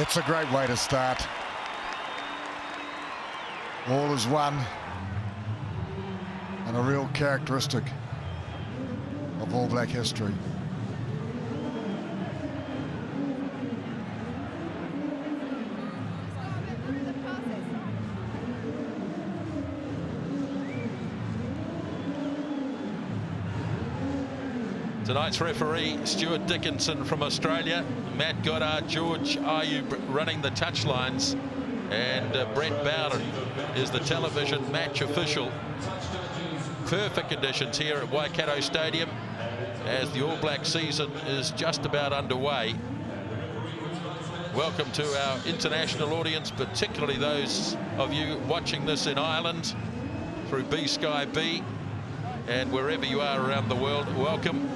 It's a great way to start. All is one, and a real characteristic of All Black history. Tonight's referee, Stuart Dickinson from Australia, Matt Goddard, George Ayub running the touchlines, and Brett Bowden is the television match official. Perfect conditions here at Waikato Stadium as the All Black season is just about underway. Welcome to our international audience, particularly those of you watching this in Ireland through B Sky B, and wherever you are around the world, welcome.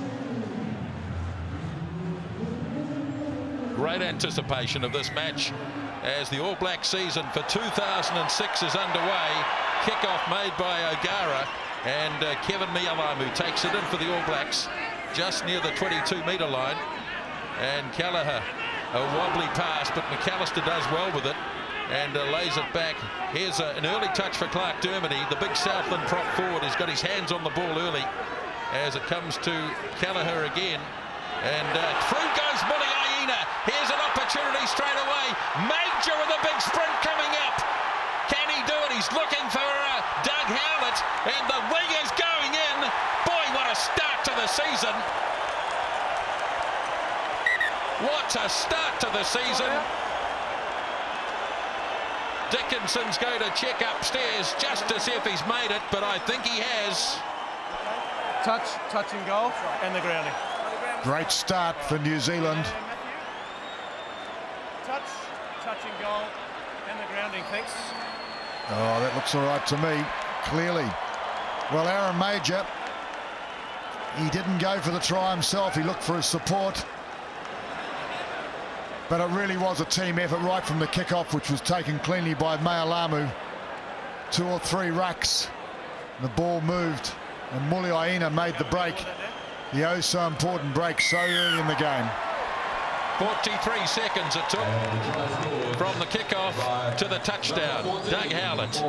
Great anticipation of this match as the All Black season for 2006 is underway. Kickoff made by O'Gara, and Kevin Mialamu takes it in for the All Blacks just near the 22-metre line, and Kelleher a wobbly pass, but McAllister does well with it and lays it back. Here's an early touch for Clark Dermody. The big Southland prop forward has got his hands on the ball early as it comes to Kelleher again, and through goes Muliaina. Here's an opportunity straight away. Major with a big sprint coming up. Can he do it? He's looking for Doug Howlett, and the wing is going in. Boy, what a start to the season. What a start to the season. Dickinson's going to check upstairs just to see if he's made it, but I think he has. Touch and goal, and the grounding. Great start for New Zealand. Touch and goal, and the grounding, thanks. Oh, that looks all right to me, clearly. Well, Aaron Major, he didn't go for the try himself. He looked for his support. But it really was a team effort right from the kickoff, which was taken cleanly by Mialamu. 2 or 3 rucks. The ball moved, and Muliaina made the break. The oh so important break so early in the game. 43 seconds it took from the kickoff to the touchdown. Doug Howlett.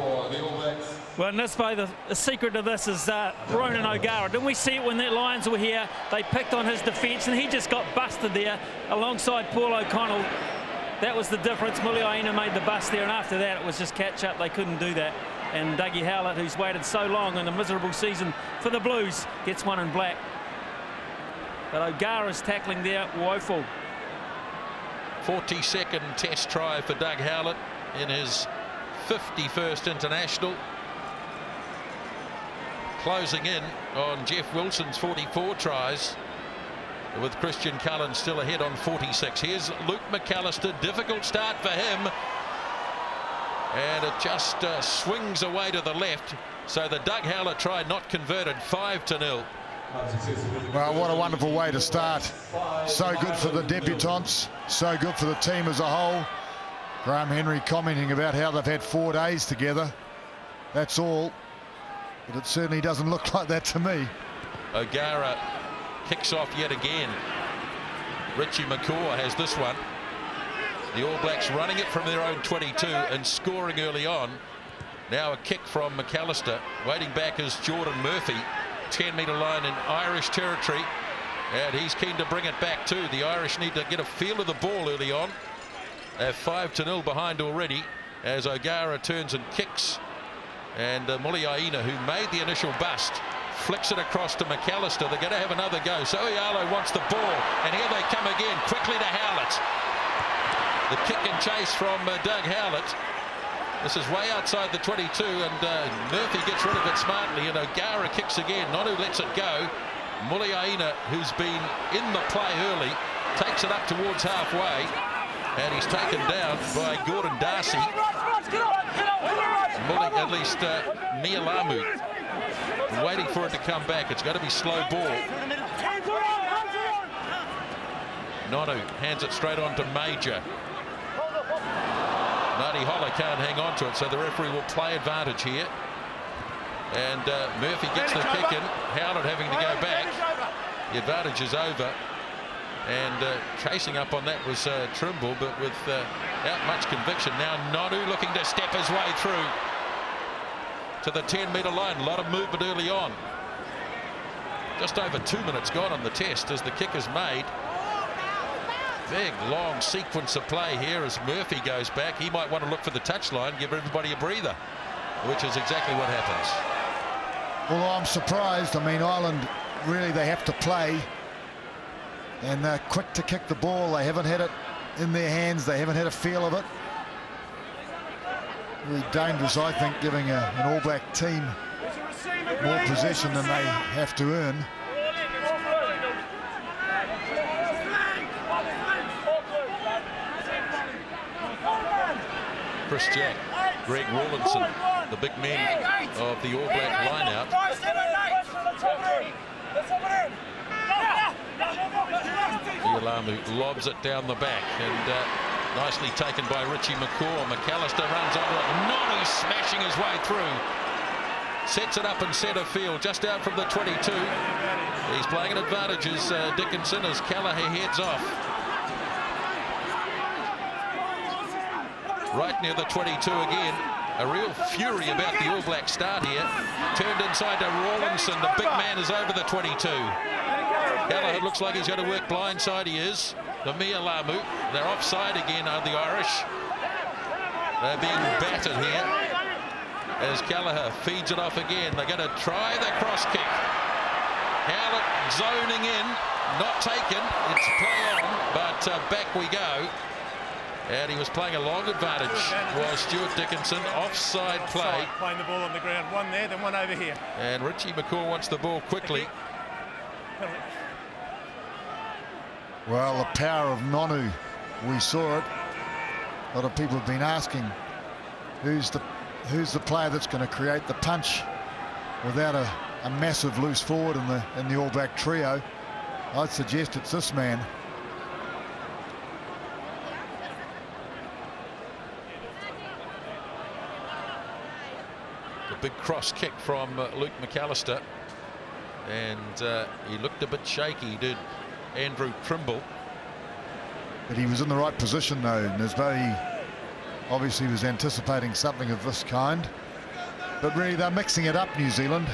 Well, in this way, the secret of this is Ronan O'Gara. Didn't we see it when the Lions were here? They picked on his defence, and he just got busted there alongside Paul O'Connell. That was the difference. Muliaina made the bust there, and after that, it was just catch up. They couldn't do that. And Dougie Howlett, who's waited so long in a miserable season for the Blues, gets one in black. But O'Gara's tackling there, woeful. 42nd test try for Doug Howlett in his 51st international. Closing in on Jeff Wilson's 44 tries, with Christian Cullen still ahead on 46. Here's Luke McAllister. Difficult start for him, and it just swings away to the left. So the Doug Howlett try not converted. 5-0. Well, what a wonderful way to start. So good for the debutants, so good for the team as a whole. Graham Henry commenting about how they've had 4 days together. That's all, but it certainly doesn't look like that to me. O'Gara kicks off yet again. Richie McCaw has this one. The All Blacks running it from their own 22 and scoring early on. Now a kick from McAllister. Waiting back is Jordan Murphy. 10-metre line in Irish territory, and he's keen to bring it back too. The Irish need to get a feel of the ball early on. They're 5-0 behind already as O'Gara turns and kicks, and Muliaina, who made the initial bust, flicks it across to McAllister. They're going to have another go. So Ialo wants the ball, and here they come again, quickly to Howlett. The kick and chase from Doug Howlett. This is way outside the 22, and Murphy gets rid of it smartly, and O'Gara kicks again. Nonu lets it go. Muliaina, who's been in the play early, takes it up towards halfway, and he's taken down by Gordon Darcy. At least Mialamu waiting for it to come back. It's got to be slow ball. Nonu hands it straight on to Major. Nadi Holler can't hang on to it, so the referee will play advantage here. And Murphy gets the kick in. Howlett having to go back. The advantage is over. And chasing up on that was Trimble, but without much conviction. Now Nonu looking to step his way through to the 10-metre line. A lot of movement early on. Just over 2 minutes gone on the test as the kick is made. Big long sequence of play here as Murphy goes back. He might want to look for the touchline, give everybody a breather, which is exactly what happens. Well, I'm surprised. I mean, Ireland, really, they have to play. And they're quick to kick the ball. They haven't had it in their hands. They haven't had a feel of it. Really dangerous, I think, giving an All Black team more possession than they have to earn. Chris Jack, Greg Rawlinson, the big men of the All Black line-out. Ialamu lobs it down the back and nicely taken by Richie McCaw. McAllister runs onto it. Nonu smashing his way through. Sets it up in centre field, just out from the 22. He's playing an advantage as Dickinson as Callagher heads off. Right near the 22 again. A real fury about the All Black start here. Turned inside to Rawlinson. The big man is over the 22. Callagher looks like he's going to work blindside. He is. The Ialamu. They're offside again, are the Irish. They're being battered here as Callagher feeds it off again. They're going to try the cross kick. Howlett zoning in. Not taken. It's play on, but back we go. And he was playing a long advantage, was Stuart Dickinson. Offside play. Playing the ball on the ground. One there, then one over here. And Richie McCaw wants the ball quickly. Well, the power of Nonu, we saw it. A lot of people have been asking, who's the player that's going to create the punch without a massive loose forward in the All Black trio? I'd suggest it's this man. The big cross kick from Luke McAllister, and he looked a bit shaky, did Andrew Trimble. But he was in the right position though, and as though he obviously was anticipating something of this kind. But really they're mixing it up, New Zealand.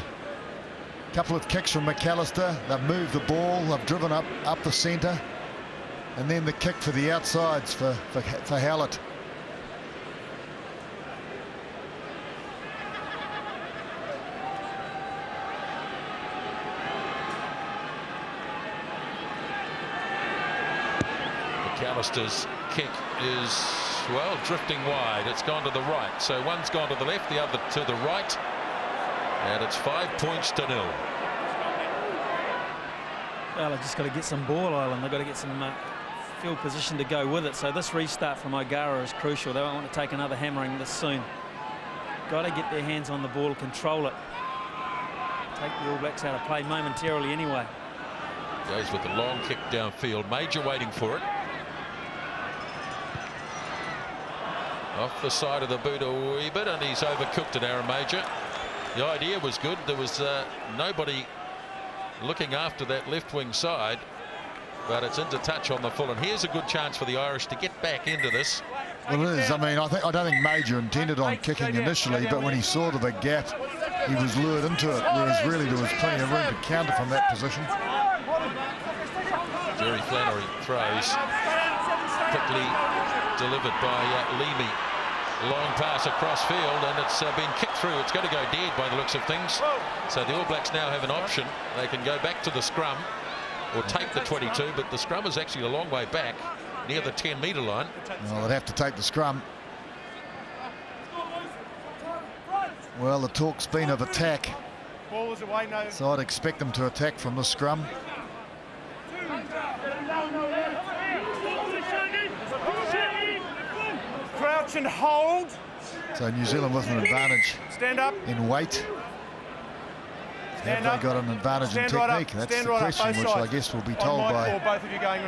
A couple of kicks from McAllister. They've moved the ball, they've driven up the centre, and then the kick for the outsides for Howlett. McAllister's kick is, well, drifting wide. It's gone to the right. So one's gone to the left, the other to the right. And it's 5 points to 0. Well, they've just got to get some ball, Ireland. They've got to get some field position to go with it. So this restart from O'Gara is crucial. They won't want to take another hammering this soon. Got to get their hands on the ball, control it. Take the All Blacks out of play momentarily anyway. Goes with the long kick downfield. Major waiting for it. Off the side of the boot a wee bit, and he's overcooked it, Aaron Major. The idea was good. There was nobody looking after that left wing side, but it's into touch on the full, and here's a good chance for the Irish to get back into this. Well, it is. I mean, I don't think Major intended on kicking initially, but when he saw the big gap, he was lured into it, whereas really there was plenty of room to counter from that position. Jerry Flannery throws, quickly delivered by Leamy. Long pass across field, and it's been kicked through. It's going to go dead by the looks of things. So the All Blacks now have an option. They can go back to the scrum or take the 22, but the scrum is actually a long way back near the 10-metre line. Well, they'd have to take the scrum. Well, the talk's been of attack, so I'd expect them to attack from the scrum. Crouch and hold. So New Zealand with an advantage. Stand up. In weight. Have they got an advantage in technique? That's the question, which I guess will be told by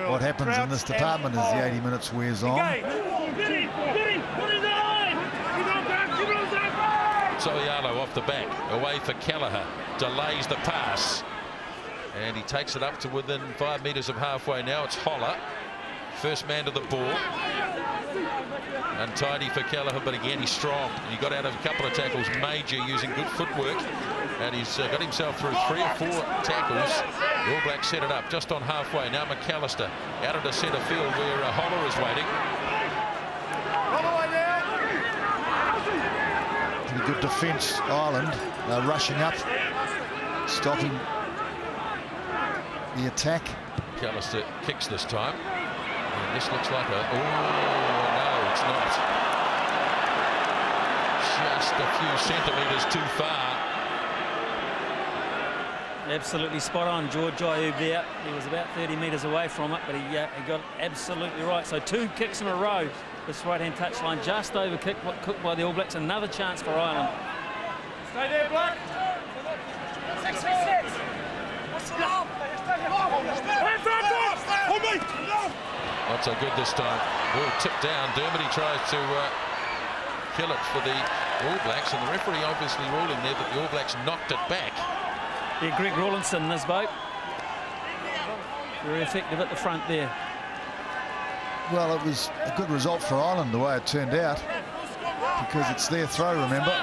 what happens in this department as the 80 minutes wears on. Soialo off the back, away for Callagher, delays the pass. And he takes it up to within 5 metres of halfway now. It's Holler. First man to the ball. Untidy for Kelleher, but again, he's strong. And he got out of a couple of tackles, Major, using good footwork. And he's got himself through 3 or 4 tackles. The All Blacks set it up just on halfway. Now McAllister out into centre field where Holler is waiting. Pretty good defence, Ireland. They're rushing up, stopping the attack. McAllister kicks this time. And this looks like a... Oh, no, it's not. Just a few centimetres too far. Absolutely spot on, George Ayoub there. He was about 30 metres away from it, but he got it absolutely right. So 2 kicks in a row. This right-hand touchline just overcooked by the All Blacks. Another chance for Ireland. Stay there, Black. 6v6. Not so good this time. Ball tipped down. Dermody tries to kill it for the All Blacks, and the referee obviously ruling there that the All Blacks knocked it back. Yeah, Greg Rawlinson in this boat. Very effective at the front there. Well, it was a good result for Ireland the way it turned out, because it's their throw, remember.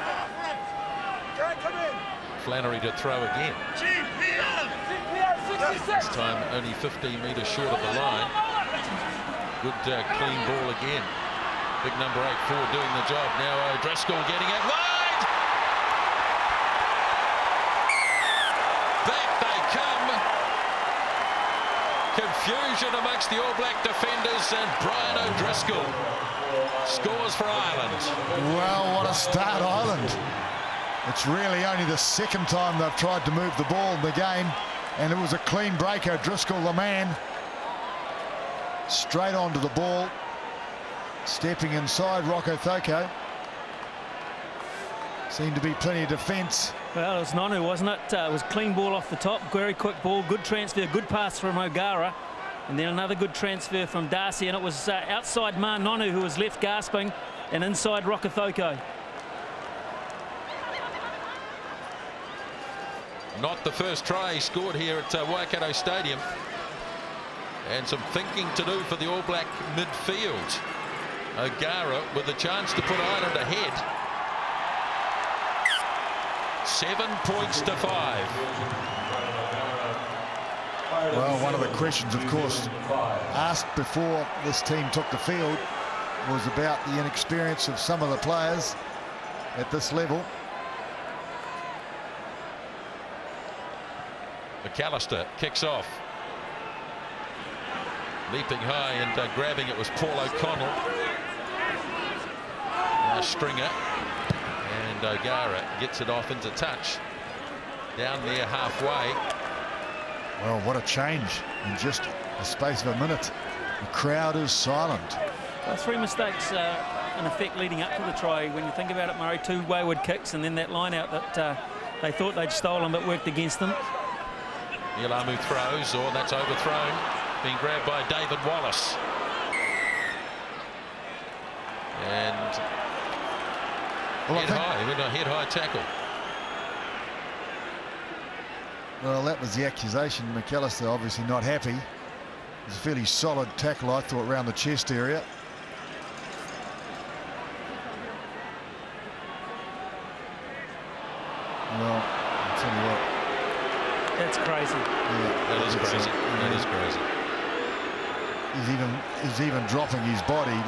Flannery to throw again. This time only 15 metres short of the line. Good clean ball again. Big number 8 forward doing the job. Now O'Driscoll getting it wide. Back they come. Confusion amongst the All Black defenders, and Brian O'Driscoll scores for Ireland. Well, what a start, Ireland. It's really only the second time they've tried to move the ball in the game, and it was a clean break. O'Driscoll, the man, straight onto the ball, stepping inside Rocco Thoko. Seemed to be plenty of defence. Well, it was Nonu, wasn't it? It was clean ball off the top, very quick ball, good transfer, good pass from O'Gara, and then another good transfer from Darcy, and it was outside Ma Nonu who was left gasping, and inside Rocco Thoko. Not the first try he scored here at Waikato Stadium. And some thinking to do for the All Black midfield. O'Gara with a chance to put Ireland ahead. 7 points to 5. Well, one of the questions, of course, asked before this team took the field was about the inexperience of some of the players at this level. McAllister kicks off. Leaping high and grabbing it was Paul O'Connell. Now Stringer. And O'Gara gets it off into touch. Down there halfway. Well, what a change in just the space of a minute. The crowd is silent. Well, 3 mistakes in effect leading up to the try. When you think about it, Murray, 2 wayward kicks and then that line out that they thought they'd stolen but worked against them. Ilamu throws, or that's overthrown. Being grabbed by David Wallace. And head-high tackle. Well, that was the accusation. McAllister obviously not happy. It was a fairly solid tackle, I thought, around the chest area. Well, I'll tell you what. That's crazy. Yeah, that is crazy. That is crazy. He's even dropping his body.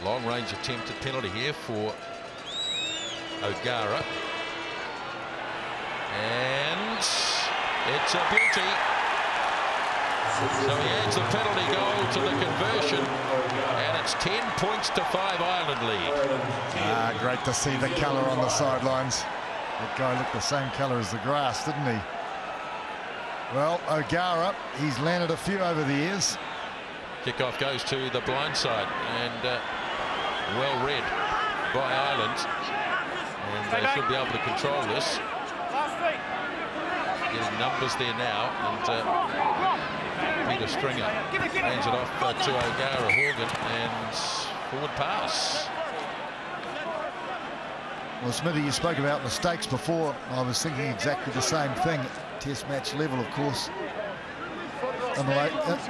Long range attempted penalty here for O'Gara. And it's a beauty. So he adds the penalty goal to the conversion. And it's 10 points to 5 Ireland lead. Great to see the colour on the sidelines. That guy looked the same colour as the grass, didn't he? Well, O'Gara, he's landed a few over the years. Kickoff goes to the blind side, and well read by Ireland. And they should be able to control this. Last week. getting numbers there now, and Peter Stringer hands it off to O'Gara Horgan, and forward pass. Well, Smithy, you spoke about mistakes before. I was thinking exactly the same thing. Test match level, of course.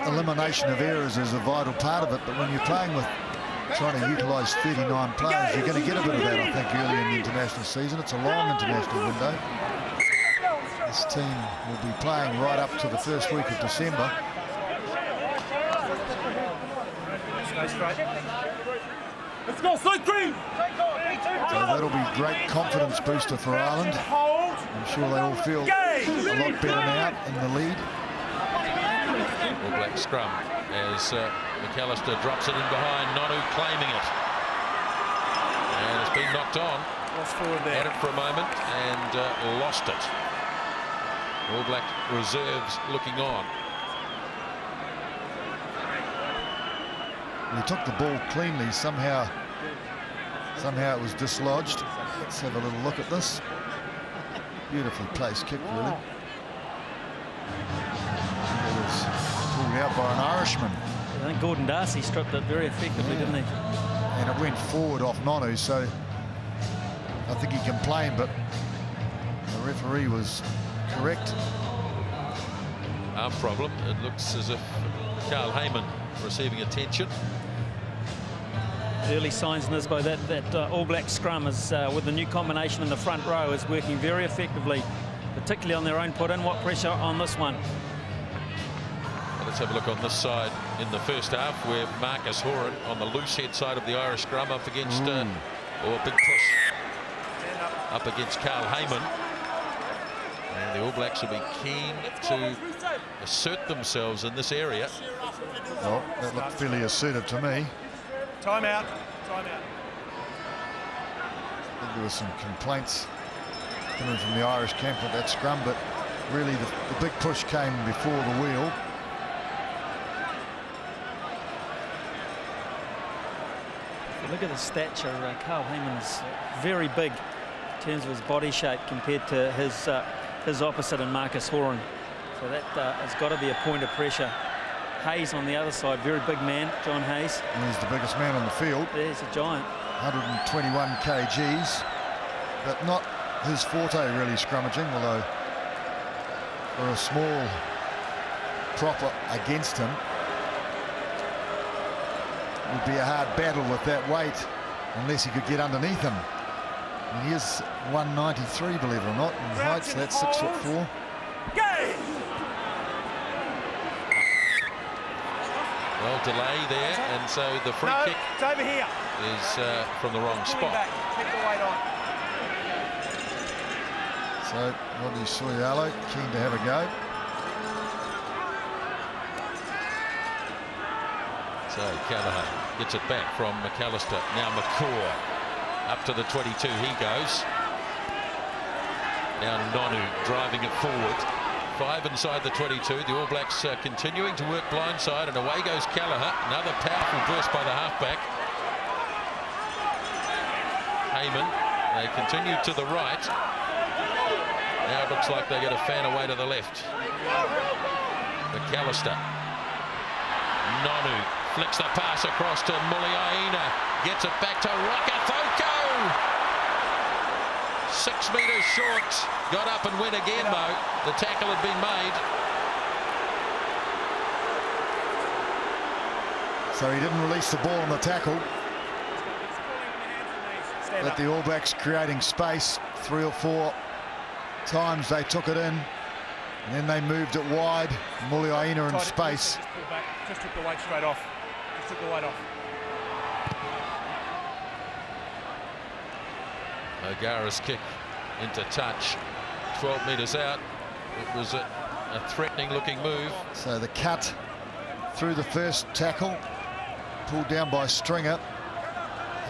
Elimination of errors is a vital part of it, but when you're playing with trying to utilise 39 players, you're going to get a bit of that, I think, early in the international season. It's a long international window. This team will be playing right up to the first week of December. Let's go, Slow Cream! So that'll be great confidence booster for Ireland. I'm sure they all feel a lot better now in the lead. All Black scrum as McAllister drops it in behind. Nonu claiming it. And it's been knocked on. Had it for a moment and lost it. All Black reserves looking on. He took the ball cleanly. Somehow it was dislodged. Let's have a little look at this. Beautifully placed kick, really. It was pulled out by an Irishman. I think Gordon Darcy stripped it very effectively, didn't he? And it went forward off Nonu, so I think he complained, but the referee was correct. Arm problem. It looks as if Carl Heyman receiving attention. Early signs in this, by that All Black scrum is with the new combination in the front row is working very effectively, particularly on their own put in. What pressure on this one? Well, let's have a look on this side in the first half, where Marcus Horan on the loose head side of the Irish scrum up against or a big push up against Carl Heyman. And the All Blacks will be keen to assert themselves in this area. Well, that looked fairly assertive to me. Time out. Time out. I think there were some complaints coming from the Irish camp at that scrum, but really the big push came before the wheel. If you look at the stature, Carl Heyman is very big in terms of his body shape compared to his opposite in Marcus Horan. So that has got to be a point of pressure. Hayes on the other side, very big man, John Hayes. And he's the biggest man on the field. Yeah, he's a giant. 121 kgs, but not his forte really, scrummaging, although for a small propper against him, it would be a hard battle with that weight unless he could get underneath him. And he is 193, believe it or not, in height, so that's 6'4". Well, delay there, and so the free kick it's over here. is from the wrong spot. Keep the weight on. So Rodney Soyalo keen to have a go. So Callaghan gets it back from McAllister. Now McCaw up to the 22. He goes. Now Nonu driving it forward. 5 inside the 22. The All Blacks continuing to work blindside, and away goes Callaghan. Another powerful burst by the halfback. Heyman. They continue to the right. Now it looks like they get a fan away to the left. McAllister. Nonu flicks the pass across to Muliaina. Gets it back to Rakatoko. 6 metres short. Got up and went again, though. The tackle had been made. So he didn't release the ball on the tackle. But the All Blacks creating space. 3 or 4 times they took it in. And then they moved it wide. Muliaina in space. Just took the weight straight off. Just took the weight off. O'Gara's kick into touch. 12 metres out. It was a threatening looking move. So the cut through the first tackle, pulled down by Stringer.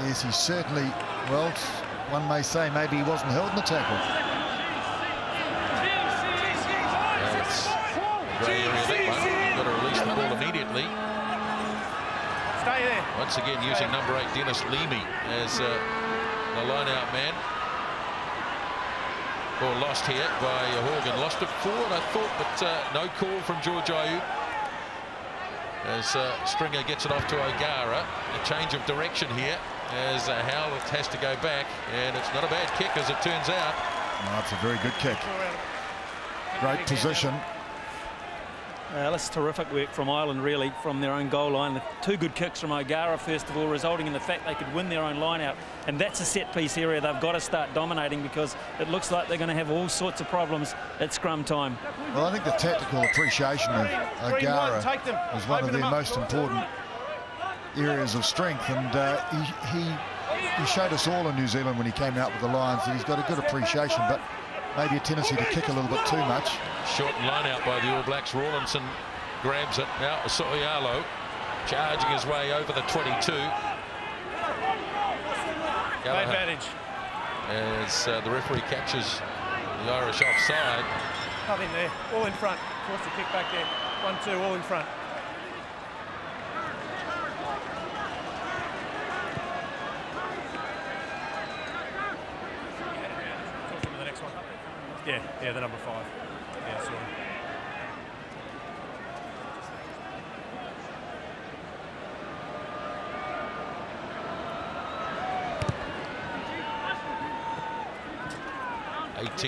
Yes, he certainly, well, one may say maybe he wasn't held in the tackle. Well, it's a grey area, that one. Got to release the ball immediately. Stay there. Once again using number 8 Dennis Leamy as the line-out man. Ball lost here by Horgan. Lost it forward, I thought, but no call from George Ayu. As Stringer gets it off to O'Gara. A change of direction here as Howlett has to go back. And it's not a bad kick, as it turns out. No, it's a very good kick. Great position. That's terrific work from Ireland, really, from their own goal line. The 2 good kicks from O'Gara, first of all, resulting in the fact they could win their own line out. And that's a set-piece area they've got to start dominating, because it looks like they're going to have all sorts of problems at scrum time. Well, I think the tactical appreciation of O'Gara is one of their most important areas of strength. And he showed us all in New Zealand when he came out with the Lions that he's got a good appreciation, but maybe a tendency to kick a little bit too much. Short line out by the All Blacks. Rawlinson grabs it. Now Soialo charging his way over the 22. Advantage. As the referee catches the Irish offside. Nothing there. All in front. Force the kick back there. 1-2, all in front. Yeah, the number 5. Yeah, sorry.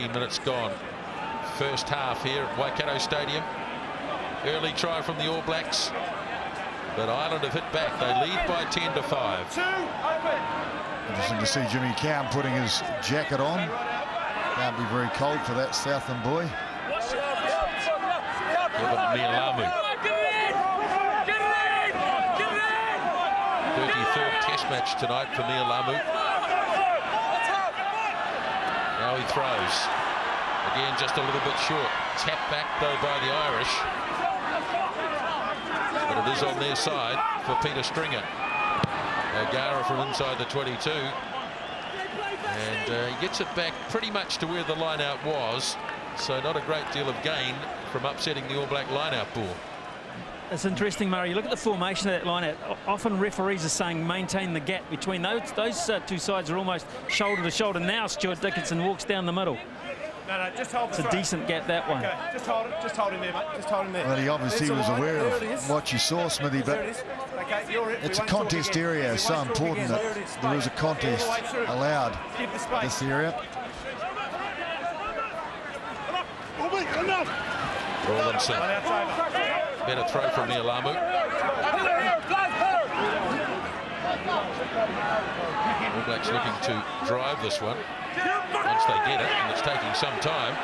$18 minutes gone. First half here at Waikato Stadium. Early try from the All Blacks, but Ireland have hit back. They lead by 10-5. Interesting to see Jimmy Cowan putting his jacket on. Can't be very cold for that Southland boy. Kevin Mialamu. 33rd Test match tonight for Mialamu. Now he throws. Again, just a little bit short. Tap back, though, by the Irish. But it is on their side for Peter Stringer. O'Gara from inside the 22. And he gets it back pretty much to where the line-out was. So not a great deal of gain from upsetting the All Black line-out ball. It's interesting, Murray. You look at the formation of that line-out. Often referees are saying maintain the gap between those 2 sides are almost shoulder to shoulder. Now Stuart Dickinson walks down the middle. No, just hold it's a decent gap, that one. Okay, just hold him there, mate. Just hold him there. Well, he obviously was aware of what you saw, Smithy, but it's a contest area. It's so important that there is a contest allowed in this area. Rawlinson. Better throw from Mialamu. All Blacks looking to drive this one once they get it, and it's taking some time.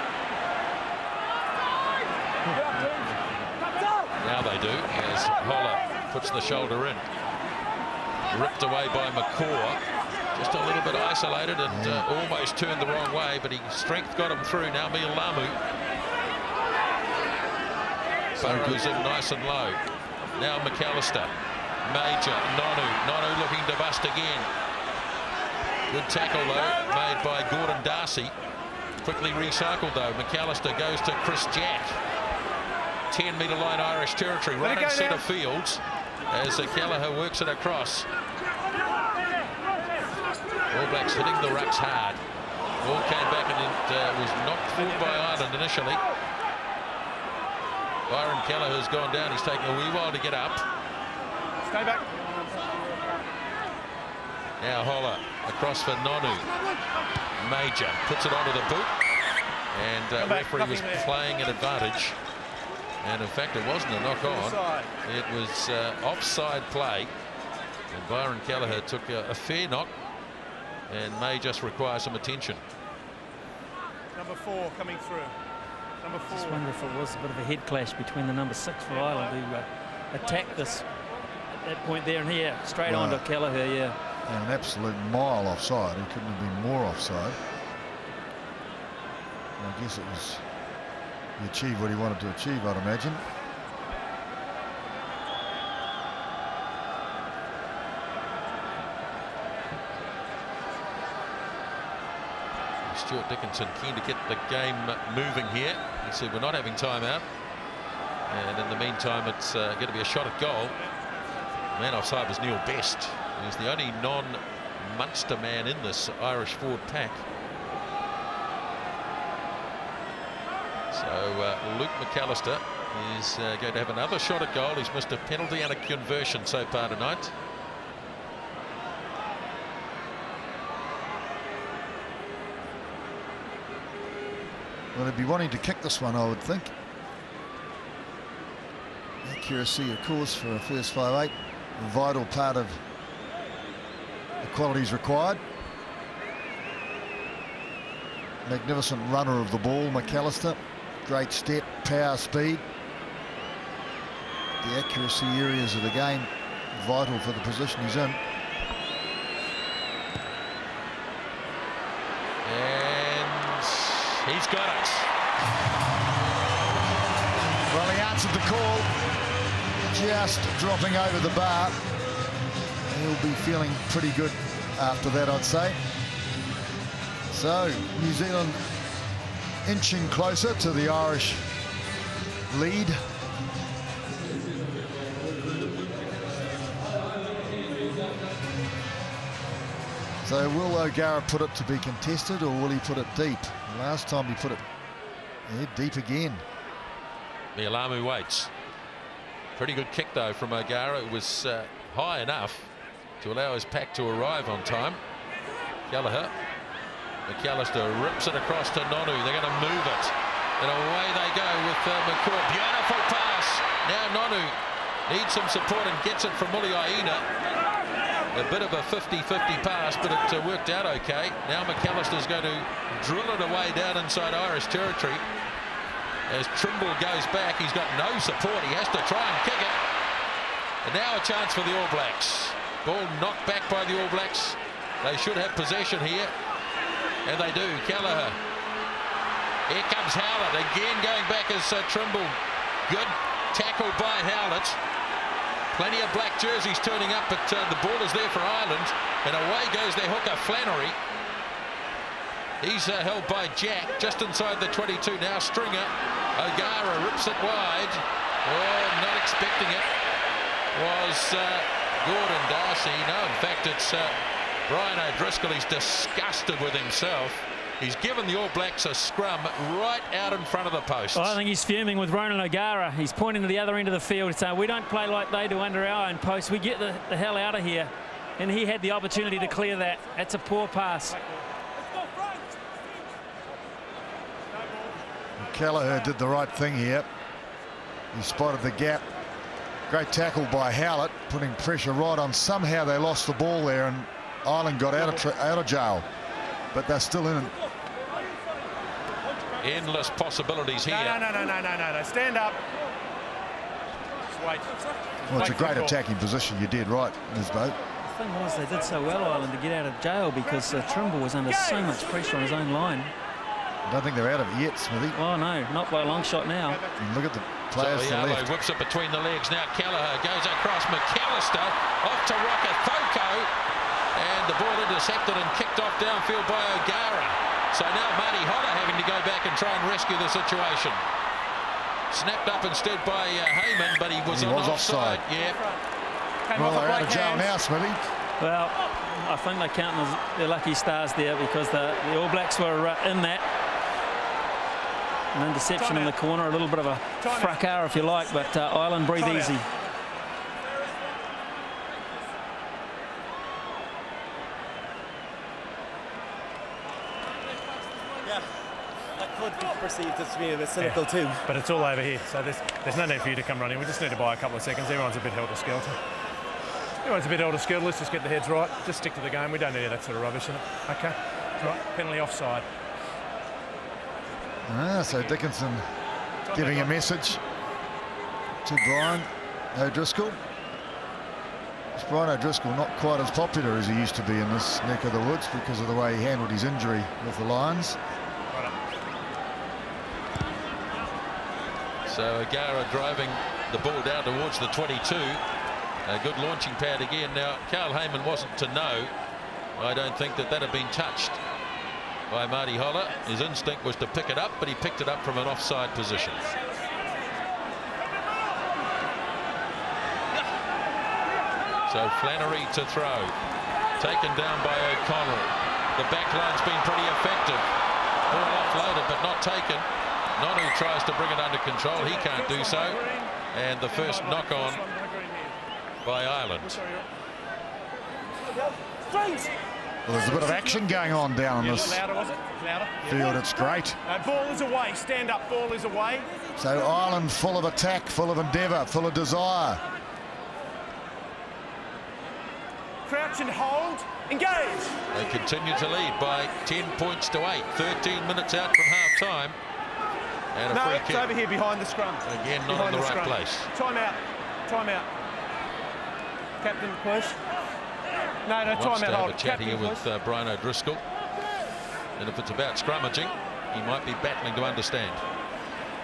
Now they do, as Holler puts the shoulder in. Ripped away by McCaw. Just a little bit isolated and almost turned the wrong way, but his strength got him through. Now Mialamu. Burrows in nice and low. Now McAllister. Major. Nonu looking to bust again. Good tackle, though, made by Gordon Darcy. Quickly recycled, though. McAllister goes to Chris Jack. 10-metre line Irish territory, right in centre fields, as Kelleher works it across. All Blacks hitting the rucks hard. Ball came back and it was knocked forward by Ireland initially. Byron Kelleher's gone down. He's taking a wee while to get up. Stay back. Now Holler across for Nonu. Major puts it onto the boot, and referee was playing an advantage. And in fact, it wasn't a knock on. It was offside play, and Byron Kelleher took a fair knock and may just require some attention. Number 4 coming through. Number 4. I just wonder if it was a bit of a head clash between the number 6 for Ireland, who attacked this at that point there, and here straight on to Kelleher. Yeah, an absolute mile offside. He couldn't have been more offside. I guess it was, he achieved what he wanted to achieve, I'd imagine. Stuart Dickinson keen to get the game moving here. He said we're not having timeout, and in the meantime it's going to be a shot at goal. Man offside was Neil Best. He's the only non-Munster man in this Irish forward pack. So Luke McAllister is going to have another shot at goal. He's missed a penalty and a conversion so far tonight. Well, he'd be wanting to kick this one, I would think. Accuracy, of course, for a first 5'8", a vital part of the qualities required. Magnificent runner of the ball, McAllister. Great step, power, speed. The accuracy areas of the game vital for the position he's in. And he's got it. Well, he answered the call, just dropping over the bar. He'll be feeling pretty good after that, I'd say. So, New Zealand inching closer to the Irish lead. So will O'Gara put it to be contested, or will he put it deep? Last time he put it deep again. Mialamu waits. Pretty good kick though from O'Gara. It was high enough to allow his pack to arrive on time. Gallagher. McAllister rips it across to Nonu. They're going to move it. And away they go with McCaw. Beautiful pass. Now Nonu needs some support and gets it from Muliaina. A bit of a 50-50 pass, but it worked out okay. Now McAllister's going to drill it away down inside Irish territory. As Trimble goes back, he's got no support. He has to try and kick it. And now a chance for the All Blacks. Ball knocked back by the All Blacks. They should have possession here. And they do. Gallagher. Here comes Howlett. Again going back as Trimble. Good tackle by Howlett. Plenty of black jerseys turning up, but the ball is there for Ireland. And away goes their hooker, Flannery. He's held by Jack just inside the 22. Now Stringer. O'Gara rips it wide. Oh, not expecting it. Was Gordon Darcy. No, in fact, it's Brian O'Driscoll. He's disgusted with himself. He's given the All Blacks a scrum right out in front of the post. I think he's fuming with Ronan O'Gara. He's pointing to the other end of the field, saying we don't play like they do under our own post. We get the hell out of here. And he had the opportunity to clear that. That's a poor pass. Kelleher did the right thing here. He spotted the gap. Great tackle by Howlett, putting pressure right on. Somehow they lost the ball there, and Ireland got out of jail. But they're still in it. Endless possibilities here. No. Stand up. Just wait. Well, it's a great attacking position. You did right, Nisbo. The thing was, they did so well, Ireland, to get out of jail because Trimble was under so much pressure on his own line. I don't think they're out of it yet, Smithy. Oh, no, not by a long shot now. And look at the players to the left. Whips it between the legs. Now Kelleher goes across. McAllister off to Rocket-Thoko. And the ball intercepted and kicked off downfield by O'Gara. So now Marty Hodder having to go back and try and rescue the situation. Snapped up instead by Heyman, but he was offside. Yeah. Well, they're out of jail now, Smithy. Well, I think they're counting their lucky stars there because the All Blacks were in that. An interception in the corner, a little bit of a fracas, if you like, but Ireland breathe easy. Could be perceived as being a bit cynical too. But it's all over here, so there's no need for you to come running. We just need to buy a couple of seconds. Everyone's a bit helter-skelter. Let's just get the heads right. Just stick to the game. We don't need that sort of rubbish in it. Okay? Right. Penalty offside. So Dickinson giving a message to Brian O'Driscoll. Brian O'Driscoll not quite as popular as he used to be in this neck of the woods because of the way he handled his injury with the Lions. So O'Gara driving the ball down towards the 22. A good launching pad again. Now, Carl Heyman wasn't to know. I don't think that had been touched by Marty Holler. His instinct was to pick it up, but he picked it up from an offside position. So Flannery to throw. Taken down by O'Connell. The back line's been pretty effective. Ball offloaded, but not taken. Nonu tries to bring it under control. He can't do so. And the first knock on by Ireland. Well, there's a bit of action going on down in this field. It's great. Ball is away. Stand up. Ball is away. So Ireland full of attack, full of endeavour, full of desire. Crouch and hold. Engage. They continue to lead by 10 points to 8. 13 minutes out from half-time. And a free it's kick. over here behind the scrum. Again, not in the right place. Time out. Time out. Captain, please. No, Wants time to out. have a chat here with Brian O'Driscoll. And if it's about scrummaging, he might be battling to understand.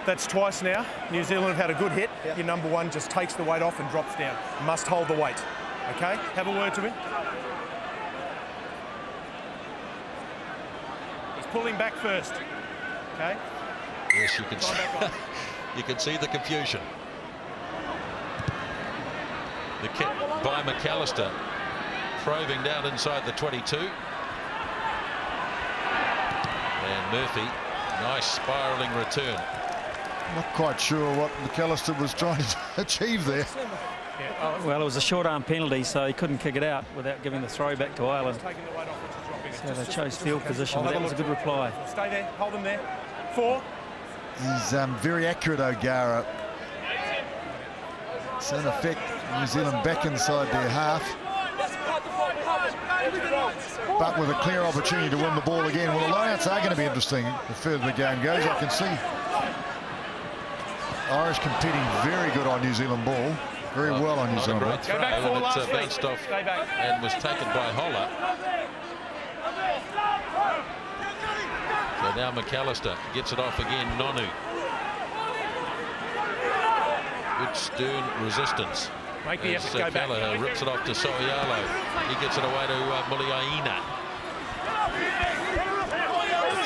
That's twice now. New Zealand have had a good hit. Yep. Your number one just takes the weight off and drops down. Must hold the weight. Okay? Have a word to him. He's pulling back first. Okay? Yes, you can see, you can see the confusion. The kick by McAllister, probing down inside the 22. And Murphy, nice spiralling return. Not quite sure what McAllister was trying to achieve there. Well, it was a short arm penalty, so he couldn't kick it out without giving the throw back to Ireland. So they chose field position, but that was a good reply. Stay there, hold them there. 4. He's very accurate, O'Gara. So in effect, New Zealand back inside their half, but with a clear opportunity to win the ball again. Well, the lineouts are going to be interesting the further the game goes. I can see Irish competing very good on New Zealand ball, very well on New Zealand ball. Go back for last week. Bounced off and was taken by Holler. So now McAllister gets it off again. Nonu. Good stern resistance. Make the effort, go Kelleher back. rips it off to Soialo. He gets it away to Muliaina.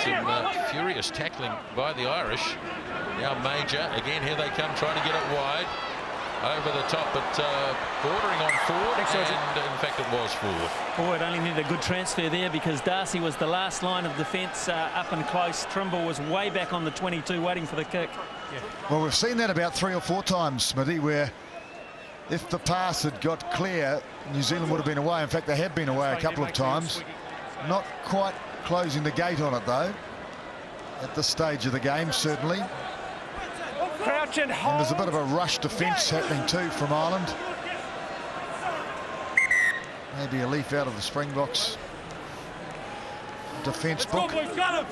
Some furious tackling by the Irish. Now Major, again here they come trying to get it wide. Over the top, but bordering on forward, and in fact it was forward. Boy, it only needed a good transfer there because Darcy was the last line of defence up and close. Trimble was way back on the 22 waiting for the kick. Yeah. Well, we've seen that about 3 or 4 times, Smithy, where if the pass had got clear, New Zealand would have been away. In fact, they have been away a couple of times. Not quite closing the gate on it, though, at this stage of the game, certainly. Crouch and hold. And there's a bit of a rush defence happening too from Ireland. Maybe a leaf out of the Springboks defence book. Well,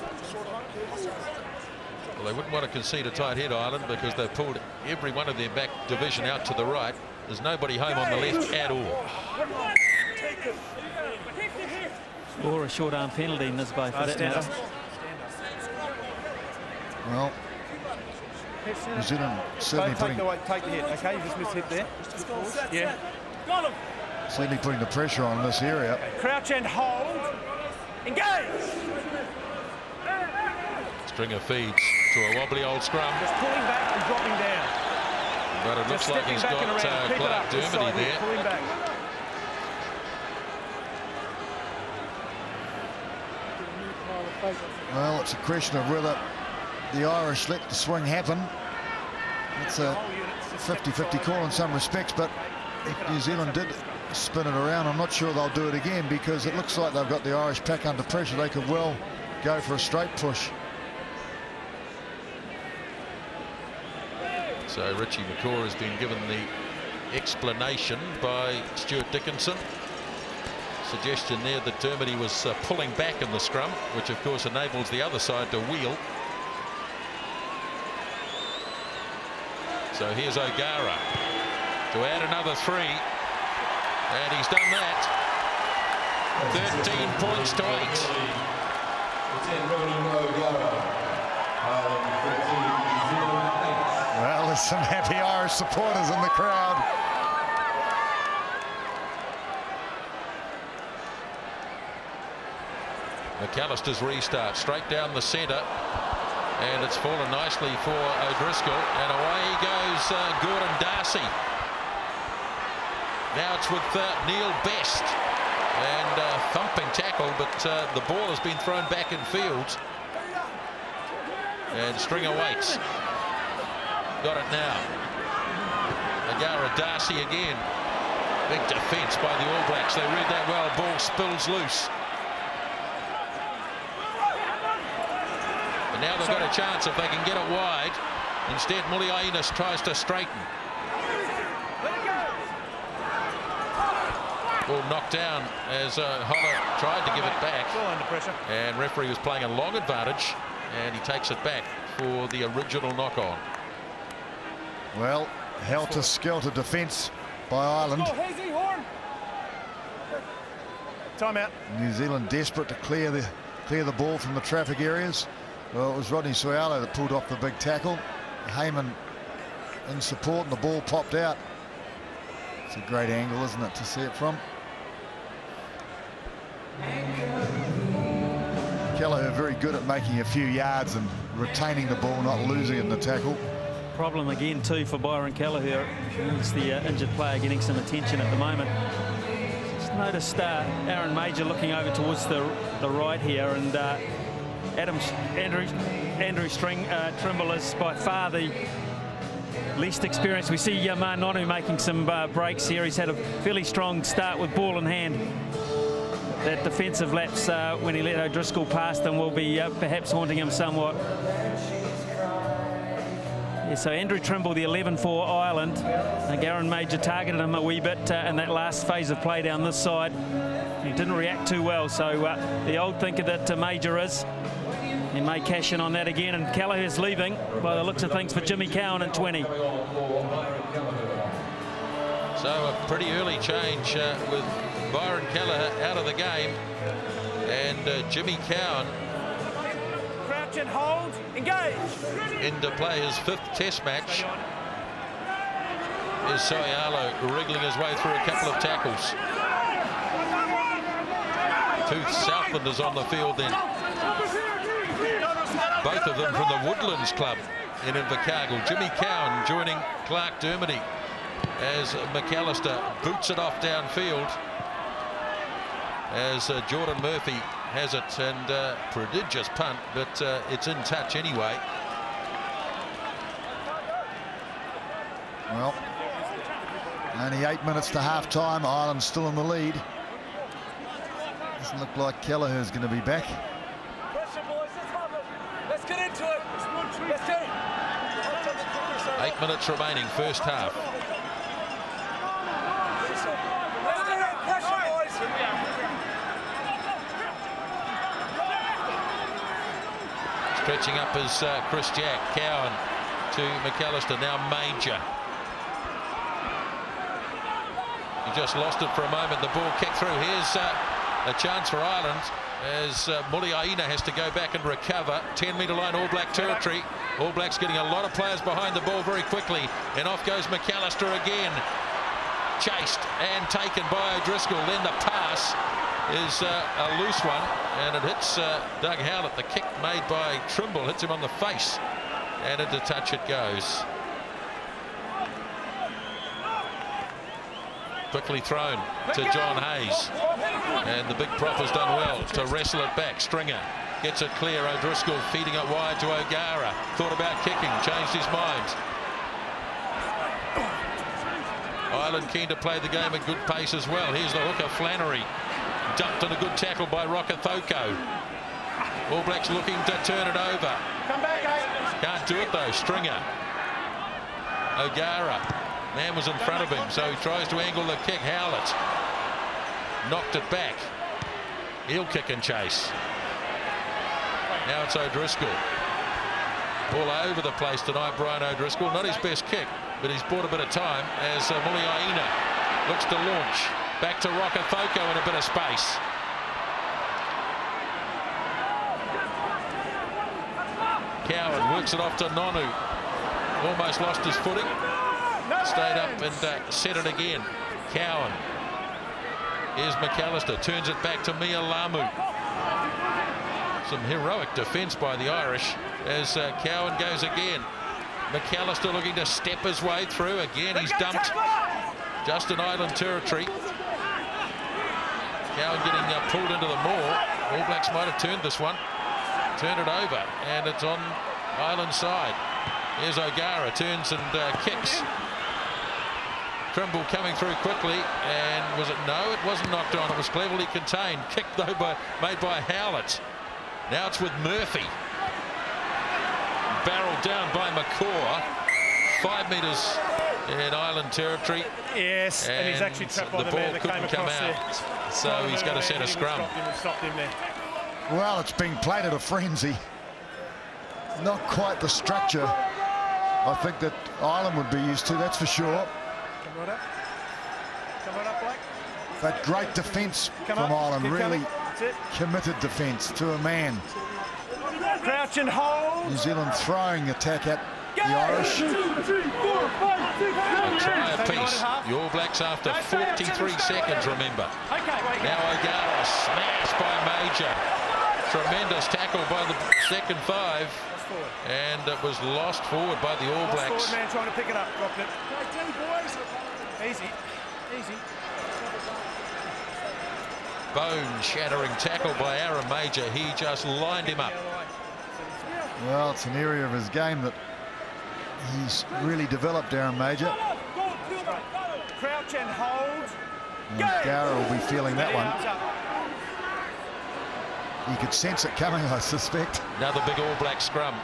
they wouldn't want to concede a tight head, Ireland, because they've pulled every one of their back division out to the right. There's nobody home on the left at all. Or a short arm penalty in this bay for that matter. Well, New Zealand certainly take the hit, okay? You just missed hit there. Yeah. Got him. Certainly putting the pressure on this area. Okay. Crouch and hold. Engage. Stringer feeds to a wobbly old scrum. Just pulling back and dropping down. But it looks like he's got Clark Dermody there. Pulling back. Well, it's a question of whether the Irish let the swing happen. It's a 50-50 call in some respects, but if New Zealand did spin it around, I'm not sure they'll do it again, because it looks like they've got the Irish pack under pressure. They could well go for a straight push. So Richie McCaw has been given the explanation by Stuart Dickinson. Suggestion there that Dermody was pulling back in the scrum, which of course enables the other side to wheel. So here's O'Gara to add another 3, and he's done that. 13 points to 8. Well, there's some happy Irish supporters in the crowd. McAllister's restart straight down the centre, and it's fallen nicely for O'Driscoll, and away he goes, Gordon Darcy. Now it's with Neil Best, and thumping tackle, but the ball has been thrown back in field. And Stringer waits. Got it now. Agara Darcy again. Big defence by the All Blacks. They read that well. Ball spills loose. And now they've got a chance if they can get it wide. Instead, Muliaina tries to straighten. Ball knocked down as Holler tried to give it back. Ball under pressure. And referee was playing a long advantage, and he takes it back for the original knock-on. Well, helter-skelter defence by Ireland. Timeout. New Zealand desperate to clear the ball from the traffic areas. Well, it was Rodney Soialo that pulled off the big tackle. Heyman in support, and the ball popped out. It's a great angle, isn't it, to see it from? Kelleher very good at making a few yards and retaining the ball, not losing it in the tackle. Problem again too for Byron Kelleher. He's the injured player getting some attention at the moment. Just noticed Aaron Major looking over towards the right here, and Andrew Trimble is by far the least experienced. We see Yamar Nonu making some breaks here. He's had a fairly strong start with ball in hand. That defensive lapse when he let O'Driscoll past him will be perhaps haunting him somewhat. Yeah, so Andrew Trimble, the 11 for Ireland. Aaron Major targeted him a wee bit in that last phase of play down this side. He didn't react too well, so the old thinker that Major is, he may cash in on that again, and Kelleher's leaving by the looks of things for Jimmy Cowan at 20. So a pretty early change with Byron Kelleher out of the game, and Jimmy Cowan Crouch and hold, engage. into play his 5th test match. Is Soialo wriggling his way through a couple of tackles. 2 Southlanders on the field then. Both of them from the Woodlands Club in Invercargill. Jimmy Cowan joining Clark Dermody as McAllister boots it off downfield as Jordan Murphy has it, and prodigious punt, but it's in touch anyway. Well, only 8 minutes to half-time. Ireland still in the lead. Doesn't look like Kelleher's going to be back. Let's get into it. Let's get it. 8 minutes remaining, first half. Stretching up as Chris Jack. Cowan to McAllister, now Major. He just lost it for a moment. The ball kicked through. Here's a chance for Ireland as Muliaina has to go back and recover. 10-metre line, All Black territory. All Blacks getting a lot of players behind the ball very quickly, and off goes McAllister again. Chased and taken by O'Driscoll. Then the pass is a loose one, and it hits Doug Howlett. The kick made by Trimble hits him on the face, and into touch it goes. Quickly thrown to John Hayes, and the big prop has done well to wrestle it back. Stringer gets it clear. O'Driscoll feeding it wide to O'Gara. Thought about kicking, changed his mind. Ireland keen to play the game at good pace as well. Here's the hooker, Flannery. Dumped on a good tackle by Rokathoko. All Blacks looking to turn it over. Come back, Hayes. Can't do it though. Stringer. O'Gara. Man was in front of him, so he tries to angle the kick. Howlett knocked it back. He'll kick and chase. Now it's O'Driscoll. All over the place tonight, Brian O'Driscoll. Not his best kick, but he's bought a bit of time as Muliaina looks to launch. Back to Rokathoko in a bit of space. Cowan works it off to Nonu. Almost lost his footing. Stayed up and set it again. Cowan. Here's McAllister. Turns it back to Mia Lamu. Some heroic defence by the Irish as Cowan goes again. McAllister looking to step his way through. Again, he's dumped just in Island territory. Cowan getting pulled into the maul. All Blacks might have turned this one. Turned it over, and it's on Island side. Here's O'Gara, turns and kicks. Trimble coming through quickly, and was it? No, it wasn't knocked on. It was cleverly contained. Kicked though made by Howlett. Now it's with Murphy. Barreled down by McCaw. 5 metres in Island territory. Yes, and he's actually trapped by the man that came across there. So he's going to set a scrum. Stopped him there. Well, it's being played at a frenzy. Not quite the structure I think that Ireland would be used to, that's for sure. Come right up. Come right up, Blake. But great defence from Ireland, really committed defence to a man. Crouch and hold. New Zealand throwing attack at the Irish. 1, 2, 3, 4, 5, 6, 7, A try apiece. The All Blacks after 43 seconds, remember. Now O'Gara smashed by Major. Tremendous tackle by the second 5. And it was lost forward by the All Blacks. Man trying to pick it up, dropped it. Easy, easy. Bone-shattering tackle by Aaron Major. He just lined him up. Well, it's an area of his game that he's really developed, Aaron Major. Crouch and hold. O'Gara will be feeling that one. You could sense it coming, I suspect. Another big All Black scrum.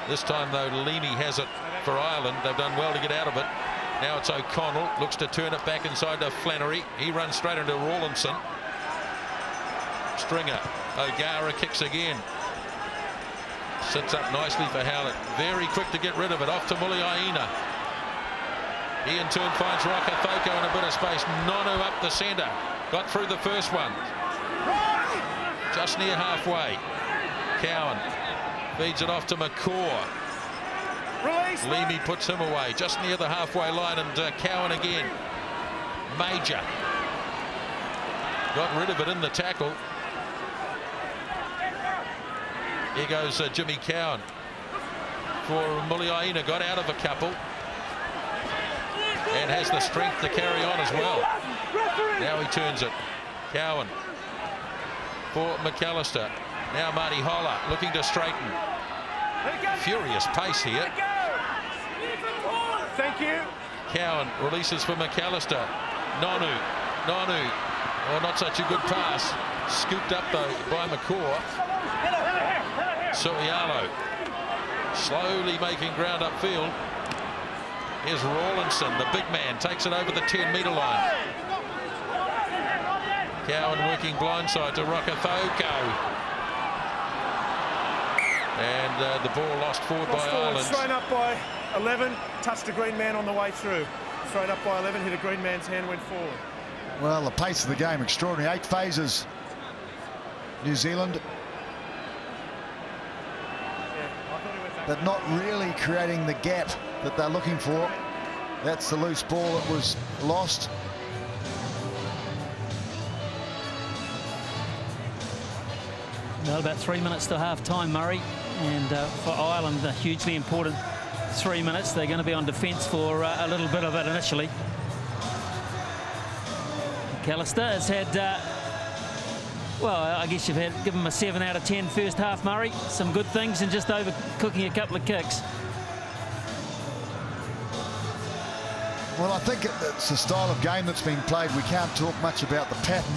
This time, though, Leamy has it for Ireland. They've done well to get out of it. Now it's O'Connell. Looks to turn it back inside to Flannery. He runs straight into Rawlinson. Stringer. O'Gara kicks again. Sits up nicely for Howlett. Very quick to get rid of it. Off to Muliaina. He in turn finds Rokafoko in a bit of space. Nonu up the centre. Got through the first one. Just near halfway. Cowan feeds it off to McCaw. Leamy puts him away just near the halfway line, and Cowan again. Major got rid of it in the tackle. Here goes Jimmy Cowan for Muliaina. Got out of a couple and has the strength to carry on as well. Now he turns it. Cowan for McAllister. Now Marty Holler looking to straighten. Furious pace here. Thank you. Cowan releases for McAllister. Nonu. Oh, not such a good pass. Scooped up though by McCaw. Suialo slowly making ground upfield. Here's Rawlinson, the big man, takes it over the 10-metre line. Cowan working blindside to Rokafoko. And the ball lost forward by Ireland. Straight up by 11, touched a green man on the way through. Straight up by 11, hit a green man's hand, went forward. Well, the pace of the game, extraordinary. 8 phases, New Zealand. But not really creating the gap that they're looking for. That's the loose ball that was lost. Well, about 3 minutes to half time, Murray, and for Ireland, a hugely important 3 minutes. They're going to be on defence for a little bit of it initially. McAllister has had, well, I guess you've had given him a 7 out of 10 first half, Murray. Some good things and just overcooking a couple of kicks. Well, I think it's a style of game that's being played. We can't talk much about the pattern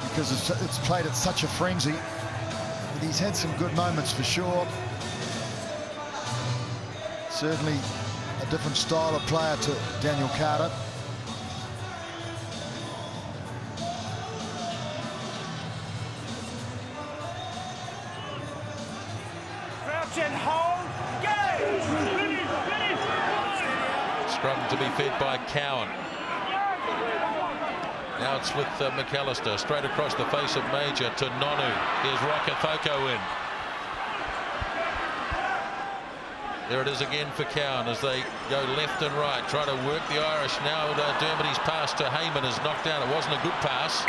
because it's played at such a frenzy. But he's had some good moments for sure. Certainly a different style of player to Daniel Carter. Crouch and hold. Scrum to be fed by Cowan. Now it's with McAllister straight across the face of Major to Nonu. Here's Rokafoko in. There it is again for Cowan as they go left and right, try to work the Irish. Now Dermody's pass to Heyman is knocked down. It wasn't a good pass.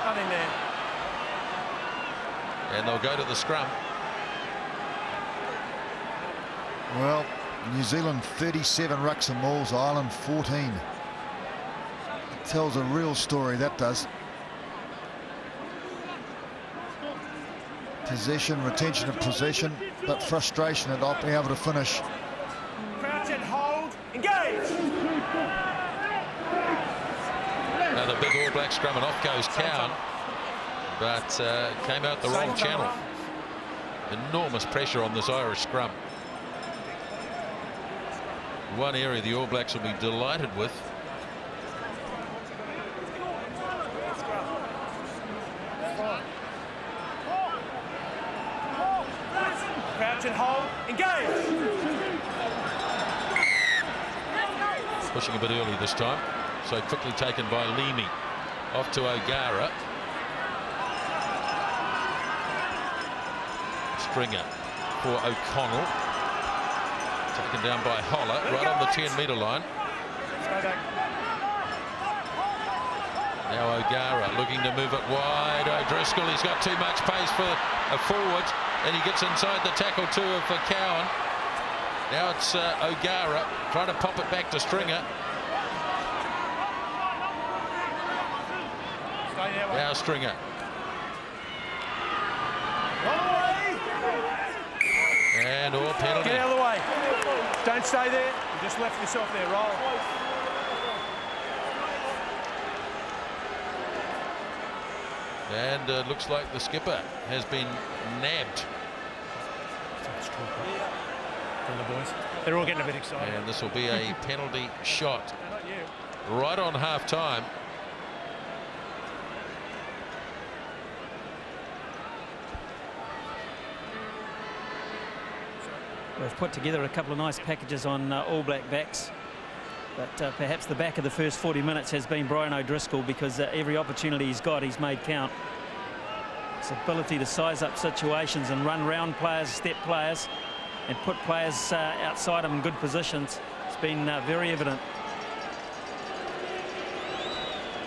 Nothing there. And they'll go to the scrum. Well, New Zealand 37 rucks and mauls, Ireland 14. It tells a real story, that does. possession, retention of possession, but frustration at not being able to finish. Crouch and hold, engage. Another big All Black scrum, and off goes Cowan, but came out the wrong channel. Enormous pressure on this Irish scrum. One area the All Blacks will be delighted with. Crouch and hold, engage. Pushing a bit early this time, so quickly taken by Leamy. Off to O'Gara. Stringer for O'Connell. Taken down by Holler, right on the 10-metre line. Now O'Gara looking to move it wide. O'Driscoll, he's got too much pace for a forward, and he gets inside the tackle too of Cowan. Now it's O'Gara trying to pop it back to Stringer. Now Stringer. And all penalty. Get out of the way. Don't stay there. You just left yourself there. Roll. And looks like the skipper has been nabbed. From the boys. They're all getting a bit excited. And this will be a penalty shot right on half-time. We've put together a couple of nice packages on All Black backs, but perhaps the back of the first 40 minutes has been Brian O'Driscoll, because every opportunity he's got, he's made count. His ability to size up situations and run round players, step players, and put players outside him in good positions, it's been very evident.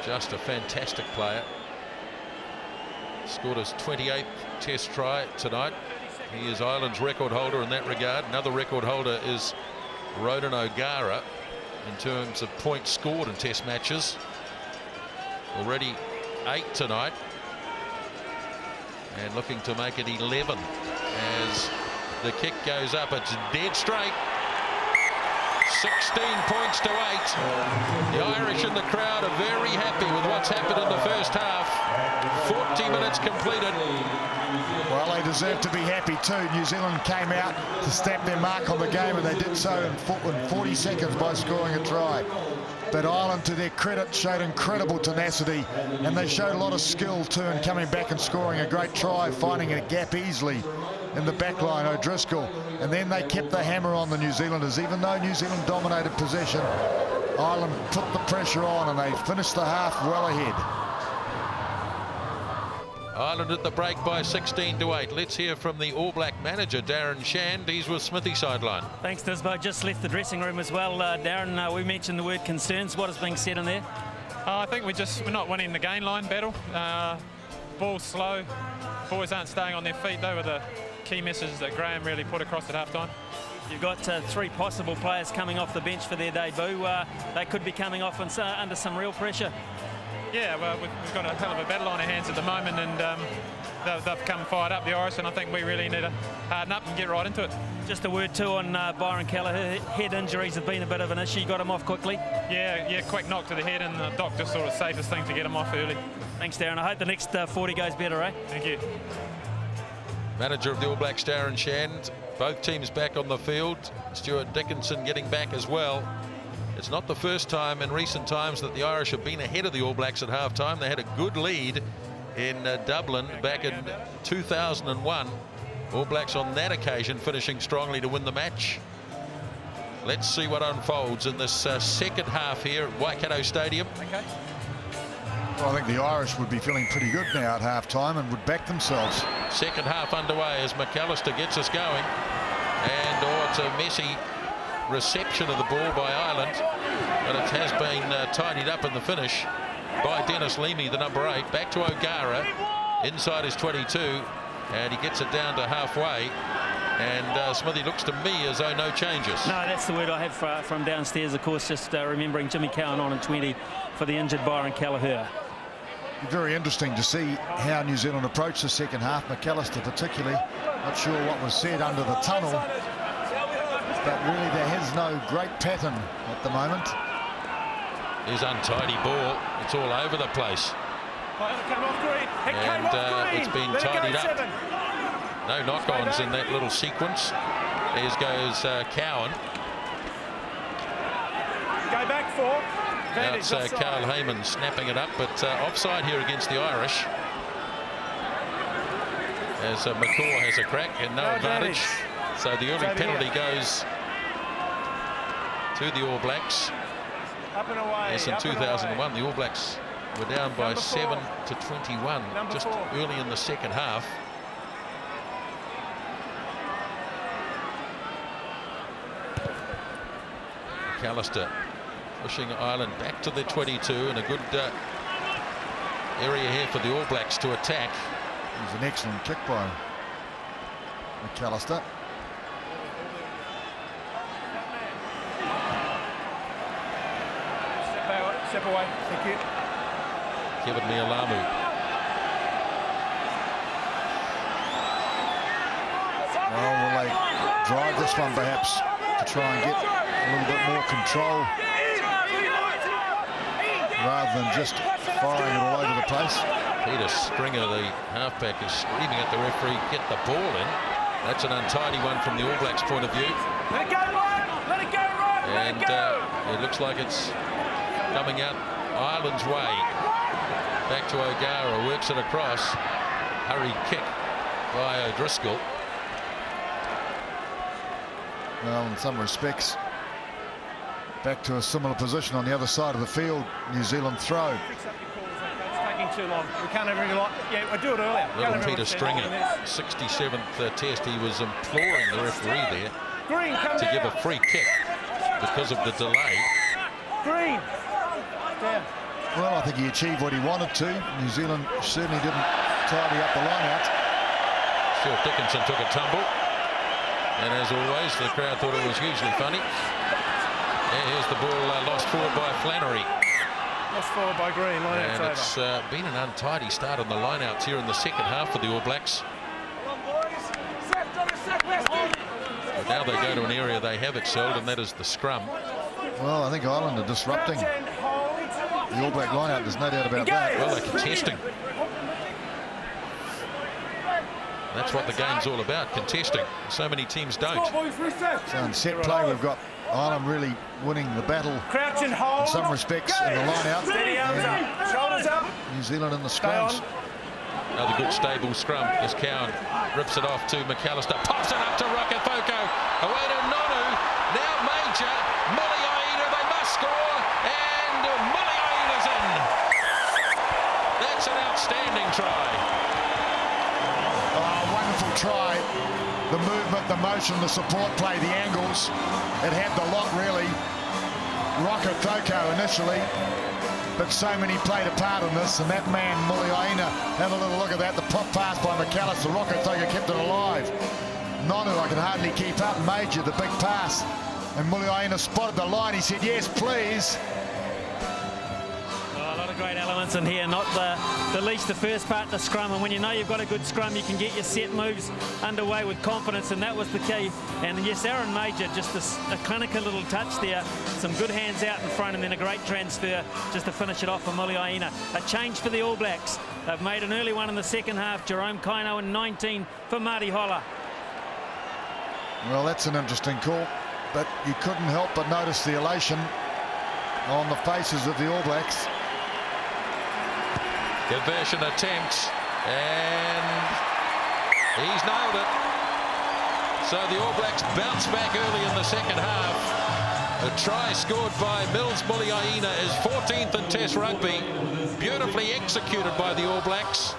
Just a fantastic player. Scored his 28th Test try tonight. He is Ireland's record holder in that regard. Another record holder is Ronan O'Gara in terms of points scored in Test matches. Already 8 tonight, and looking to make it 11 as the kick goes up. It's dead straight. 16 points to 8. The Irish in the crowd are very happy with what's happened in the first half. 40 minutes completed. Well, they deserve to be happy too. New Zealand came out to stamp their mark on the game, and they did so in 40 seconds by scoring a try. But Ireland, to their credit, showed incredible tenacity, and they showed a lot of skill too in coming back and scoring a great try, finding a gap easily in the back line, O'Driscoll. And then they kept the hammer on the New Zealanders. Even though New Zealand dominated possession, Ireland put the pressure on, and they finished the half well ahead. Ireland at the break by 16 to 8. Let's hear from the All Black manager, Darren Shand. He's with Smithy sideline. Thanks, Disbo. Just left the dressing room as well. Darren, we mentioned the word concerns. What is being said in there? I think we're not winning the gain line battle. Ball's slow. Boys aren't staying on their feet. They were the key messages that Graham really put across at half-time. You've got 3 possible players coming off the bench for their debut. They could be coming off under some real pressure. Yeah, well, we've got a hell of a battle on our hands at the moment, and they've come fired up, the Irish, and I think we really need to harden up and get right into it. Just a word too on Byron Kelleher. Head injuries have been a bit of an issue. You got him off quickly? Yeah, quick knock to the head, and the doctor's sort of safest thing to get him off early. Thanks, Darren. I hope the next 40 goes better, eh? Thank you. Manager of the All Blacks, Darren Shand. Both teams back on the field. Stuart Dickinson getting back as well. It's not the first time in recent times that the Irish have been ahead of the All Blacks at half-time. They had a good lead in Dublin back in 2001. All Blacks on that occasion finishing strongly to win the match. Let's see what unfolds in this second half here at Waikato Stadium. Okay. Well, I think the Irish would be feeling pretty good now at half-time and would back themselves. Second half underway as McAllister gets us going. And it's a messy reception of the ball by Ireland, but it has been tidied up in the finish by Dennis Leamy, the number 8. Back to O'Gara inside his 22, and he gets it down to halfway. And Smithy, looks to me as though no changes. No, that's the word I have from downstairs. Of course, just remembering Jimmy Cowan on in 20 for the injured Byron Kelleher. Very interesting to see how New Zealand approached the second half. McAllister particularly, not sure what was said under the tunnel, but really there is no great pattern at the moment. His untidy ball, it's all over the place. And it's been tidied up. No knock-ons in that little sequence. There goes Cowan. Go back for. That's Carl Heyman snapping it up, but offside here against the Irish. As McCaw has a crack and no advantage. So the early penalty goes to the All Blacks. Up and away. Yes, in 2001, the All Blacks were down by 7 to 21 just early in the second half. McAllister pushing Ireland back to the 22, and a good area here for the All Blacks to attack. It was an excellent kick by McAllister. Step away. Thank you. Kevin Mialamu. Well, will they drive this one perhaps to try and get a little bit more control rather than just firing it all over the place? Peter Stringer, the halfback, is screaming at the referee, get the ball in. That's an untidy one from the All Blacks' point of view. Let it go, Ryan! Let it go, Ryan! Let it go! It looks like it's coming out Ireland's way. Back to O'Gara, works it across. Hurried kick by O'Driscoll. Well, in some respects, back to a similar position on the other side of the field. New Zealand throw. Fix up your calls, okay? It's taking too long. We can't have any lot. Yeah, we'll do it earlier. Little Peter Stringer, 67th test, he was imploring the referee there Green, to give a free kick because of the delay. Green. Down. Well, I think he achieved what he wanted to. New Zealand certainly didn't tidy up the line out. Stuart Dickinson took a tumble. And as always, the crowd thought it was hugely funny. And here's the ball lost forward by Flannery. Lost forward by Green. And it's been an untidy start on the lineouts here in the second half for the All Blacks. But now they go to an area they have excelled, and that is the scrum. Well, I think Ireland are disrupting the All Black lineout. There's no doubt about that. Well, they're contesting. That's what the game's all about, contesting. So many teams don't. So in set play, we've got Ireland really winning the battle Crouch and hold. in some respects in the line-out. Steady arms up. Shoulders up. New Zealand in the scrums. Another good stable scrum as Cowan rips it off to McAllister. Pops it up to Rakafoko. Away to Nonu. Now Major. Muliaina, they must score. And Muliaina's in. That's an outstanding try. Wonderful try. The movement, the motion, the support play, the angles. It had the lot, really. Rakafoko initially, but so many played a part in this, and that man, Muliaina, have a little look at that. The pop pass by McAllister. Rakafoko kept it alive. Nonu, I can hardly keep up. Major, the big pass. And Muliaina spotted the line. He said, yes, please. A lot of great elements in here, not the least the first part, the scrum. And when you know you've got a good scrum, you can get your set moves underway with confidence, and that was the key. And yes, Aaron Major, just a clinical little touch there. Some good hands out in front, and then a great transfer just to finish it off for Muliaina. A change for the All Blacks. They've made an early one in the second half. Jerome Kaino in 19 for Marty Holler. Well, that's an interesting call, but you couldn't help but notice the elation on the faces of the All Blacks. Conversion attempt, and he's nailed it. So the All Blacks bounce back early in the second half. A try scored by Mills Muliaina is 14th in Test rugby. Beautifully executed by the All Blacks.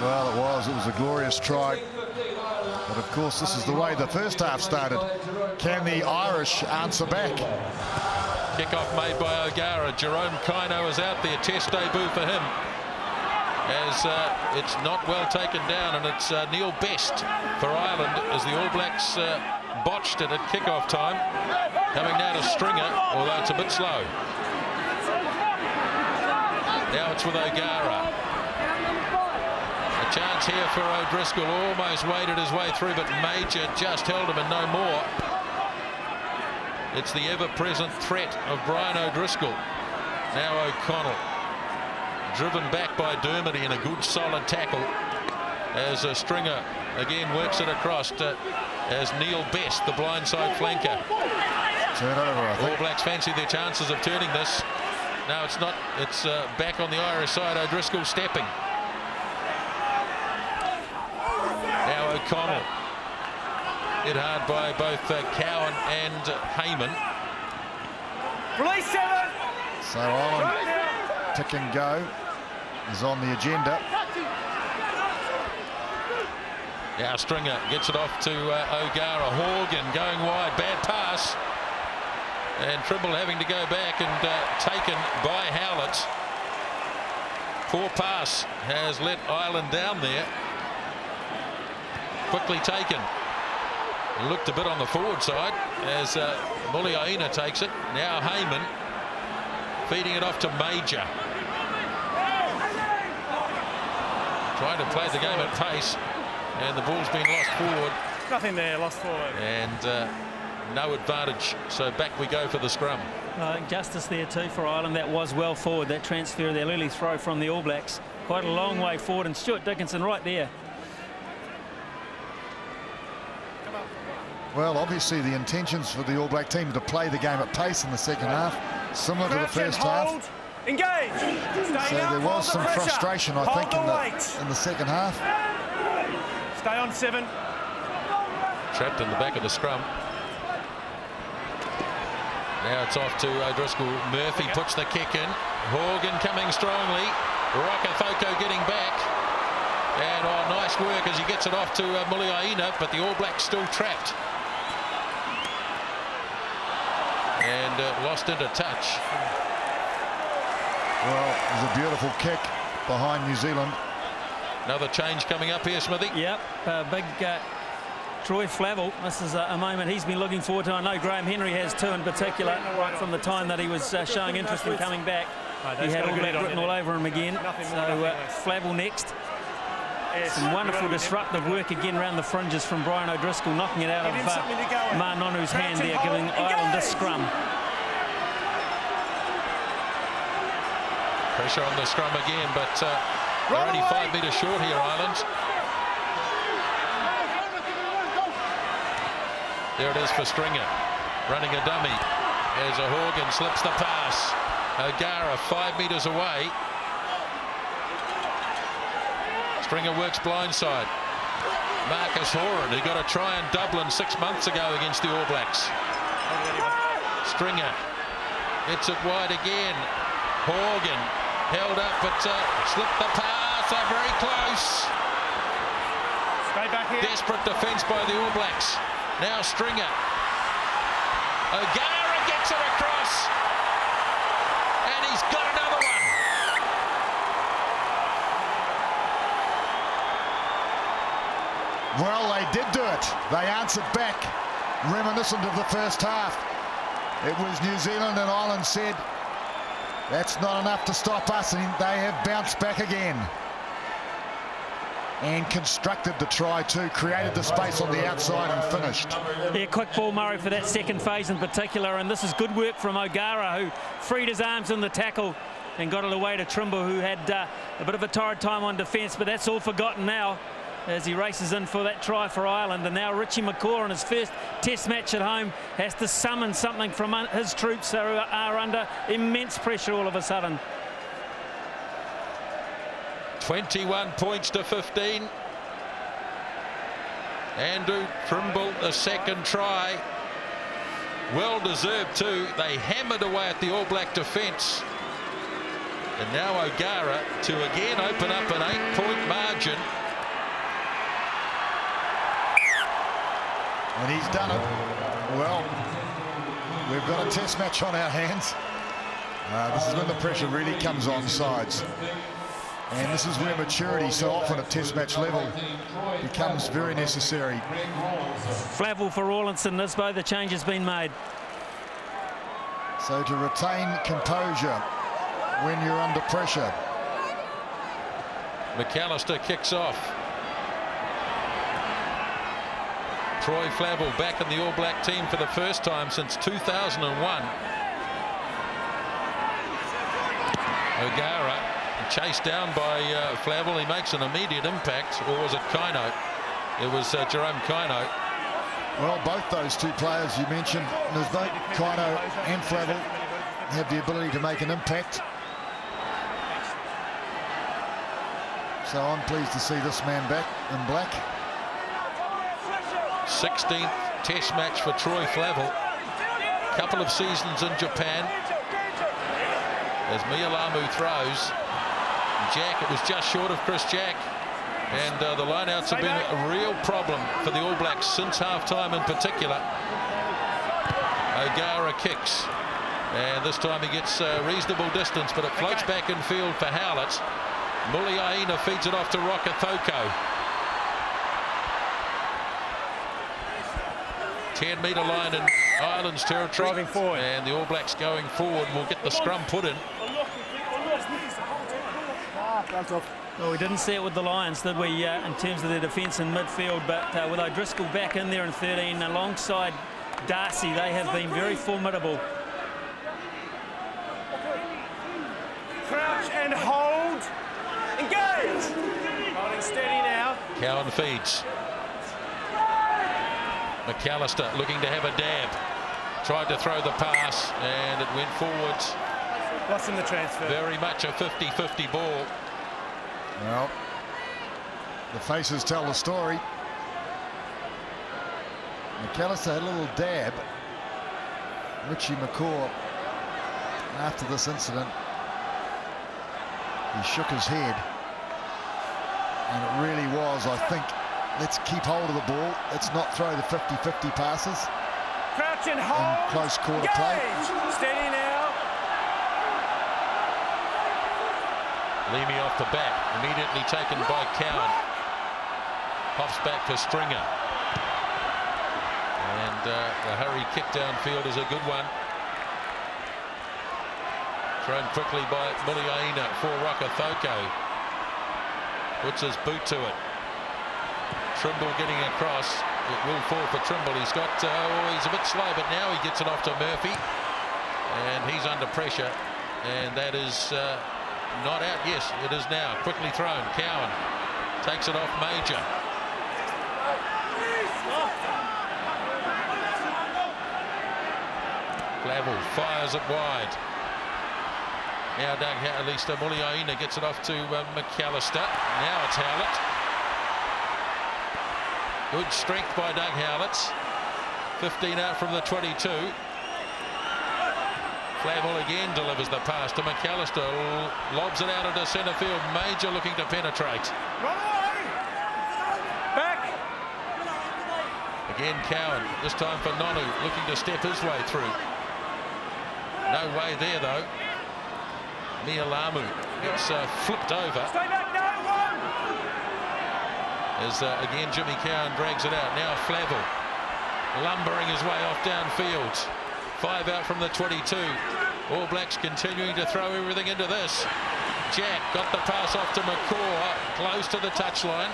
Well, it was a glorious try. But of course, this is the way the first half started. Can the Irish answer back? Kickoff made by O'Gara. Jerome Kaino is out there. Test debut for him. As it's not well taken down, and it's Neil Best for Ireland as the All Blacks botched it at kickoff time. Coming now to Stringer, although it's a bit slow. Now it's with O'Gara. A chance here for O'Driscoll. Almost waded his way through, but Major just held him and no more. It's the ever-present threat of Brian O'Driscoll. Now O'Connell. Driven back by Dermody in a good solid tackle. As Stringer again works it across to, as Neil Best, the blindside flanker. Turnover, I think. All Blacks fancy their chances of turning this. No, it's not. It's back on the Irish side. O'Driscoll stepping. Now O'Connell. Hit hard by both Cowan and Heyman. Release 7. So Ireland pick and go is on the agenda. Now Stringer gets it off to O'Gara. Horgan going wide. Bad pass. And Trimble having to go back and taken by Howlett. Poor pass has let Ireland down there. Quickly taken. Looked a bit on the forward side as Muliaina takes it. Now Heyman feeding it off to Major. Trying to play the game at pace. And the ball's been lost forward. Nothing there, lost forward. And no advantage. So back we go for the scrum. Justice there too for Ireland. That was well forward, that transfer, their early throw from the All Blacks. Quite a long way forward, and Stuart Dickinson right there. Well, obviously the intentions for the All Black team to play the game at pace in the second half, similar to the first half. Engage. So there was some frustration, I think, in the second half. Stay on 7. Trapped in the back of the scrum. Now it's off to O'Driscoll. Murphy puts the kick in. Horgan coming strongly. Rakathoko getting back. And nice work as he gets it off to Muliaina, but the All Blacks still trapped. And lost into touch. Well, it was a beautiful kick behind New Zealand. Another change coming up here, Smithy. Yep, big Troy Flavel. This is a moment he's been looking forward to. I know Graham Henry has too in particular, right from the time that he was showing interest in coming back. He had all that written all over him again. So Flavel next. Some wonderful disruptive work again around the fringes from Brian O'Driscoll, knocking it out of Marnonu's hand there, giving Ireland this scrum. Pressure on the scrum again, but they're only 5 metres short here, Ireland. There it is for Stringer, running a dummy as Horgan slips the pass. O'Gara 5 metres away. Stringer works blindside. Marcus Horan, who got a try in Dublin 6 months ago against the All Blacks. Stringer gets it wide again. Horgan held up, but slipped the pass. Very close. Stay back here. Desperate defence by the All Blacks. Now Stringer. O'Gara gets it across. And he's got another one. Well, they did do it. They answered back, reminiscent of the first half. It was New Zealand, and Ireland said, that's not enough to stop us, and they have bounced back again. And constructed the try too, created the space on the outside and finished. Yeah, quick ball, Murray, for that second phase in particular, and this is good work from O'Gara, who freed his arms in the tackle and got it away to Trimble, who had a bit of a torrid time on defence, but that's all forgotten now as he races in for that try for Ireland. And now Richie McCaw in his first test match at home has to summon something from his troops who are under immense pressure all of a sudden. 21 points to 15. Andrew Trimble, the second try. Well deserved too. They hammered away at the All Black defence. And now O'Gara to again open up an 8-point margin. And he's done it. Well, we've got a test match on our hands. This is when the pressure really comes on sides. And this is where maturity, so often at test match level, becomes very necessary. Flavel for Rawlinson, Nisbo, the change has been made. So to retain composure when you're under pressure. McAllister kicks off. Troy Flavel back in the All Black team for the first time since 2001. O'Gara chased down by Flavel. He makes an immediate impact. Or was it Kaino? It was Jerome Kaino. Well, both those two players you mentioned, Kaino and Flavel, have the ability to make an impact. So I'm pleased to see this man back in black. 16th test match for Troy Flavel. Couple of seasons in Japan. As Mialamu throws. Jack, it was just short of Chris Jack. And the lineouts have been a real problem for the All Blacks since half-time in particular. O'Gara kicks. And this time he gets reasonable distance, but it floats back in field for Howlett. Muliaina feeds it off to Rokethoko. 10-metre line in Ireland's territory. Driving forward. And the All Blacks going forward will get the scrum put in. Well, we didn't see it with the Lions, did we, in terms of their defence in midfield, but with O'Driscoll back in there in 13 alongside Darcy, they have been very formidable. Crouch and hold. Engage. Holding steady now. Cowan feeds. McAllister looking to have a dab. Tried to throw the pass and it went forwards. Lost in the transfer. Very much a 50-50 ball. Well, the faces tell the story. McAllister had a little dab. Richie McCaw, after this incident, he shook his head. And it really was, I think, let's keep hold of the ball. Let's not throw the 50-50 passes. Crouch and hold. In close quarter play. Steady now. Leamy off the back, immediately taken by Cowan. Pops back to Stringer. And the hurry kick downfield is a good one. Thrown quickly by Muliaina for Rokethoko. Puts his boot to it. Trimble getting across. It will fall for Trimble. He's got, he's a bit slow, but now he gets it off to Murphy. And he's under pressure. And that is not out. Yes, it is now. Quickly thrown. Cowan takes it off Major. Flavel fires it wide. Now Doug, at least Muliaina gets it off to McAllister. Now it's Howlett. Good strength by Doug Howlett. 15 out from the 22. Flavel again delivers the pass to McAllister. Lobs it out into centre field. Major looking to penetrate. Back. Again Cowan. This time for Nonu looking to step his way through. No way there though. Mialamu gets flipped over. Stay back now. As again Jimmy Cowan drags it out. Now Flavel lumbering his way off downfield. 5 out from the 22. All Blacks continuing to throw everything into this. Jack got the pass off to McCaw, close to the touchline.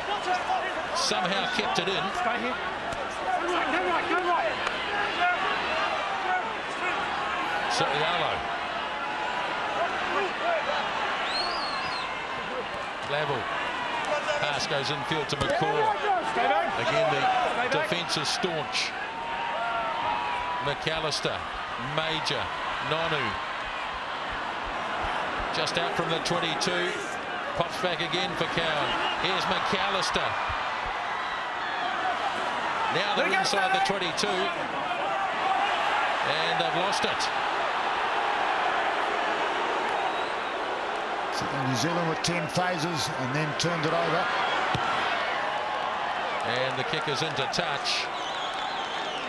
Somehow kept it in. Stay here. Go right. Sotlialo. Flavel. Pass goes infield to McCaw. Again, the defence is staunch. McAllister, Major, Nonu. Just out from the 22. Pops back again for Cowan. Here's McAllister. Now they're inside the 22. And they've lost it. New Zealand with 10 phases and then turned it over. And the kick is into touch.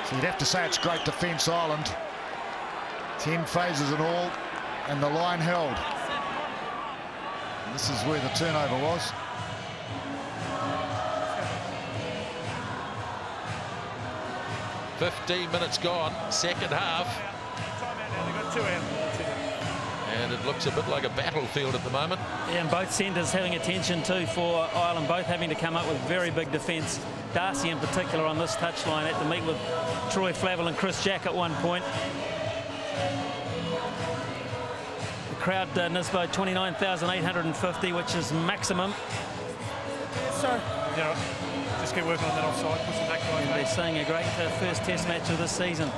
So you'd have to say it's great defence, Ireland. 10 phases in all, and the line held. And this is where the turnover was. .15 minutes gone, second half. And it looks a bit like a battlefield at the moment. Yeah, and both centres having attention too for Ireland, both having to come up with very big defence. Darcy in particular on this touchline had to meet with Troy Flavel and Chris Jack at one point. The crowd, Nisbo, 29,850, which is maximum. So, yeah, just keep working on that offside, push them back. They're seeing a great first test match of this season.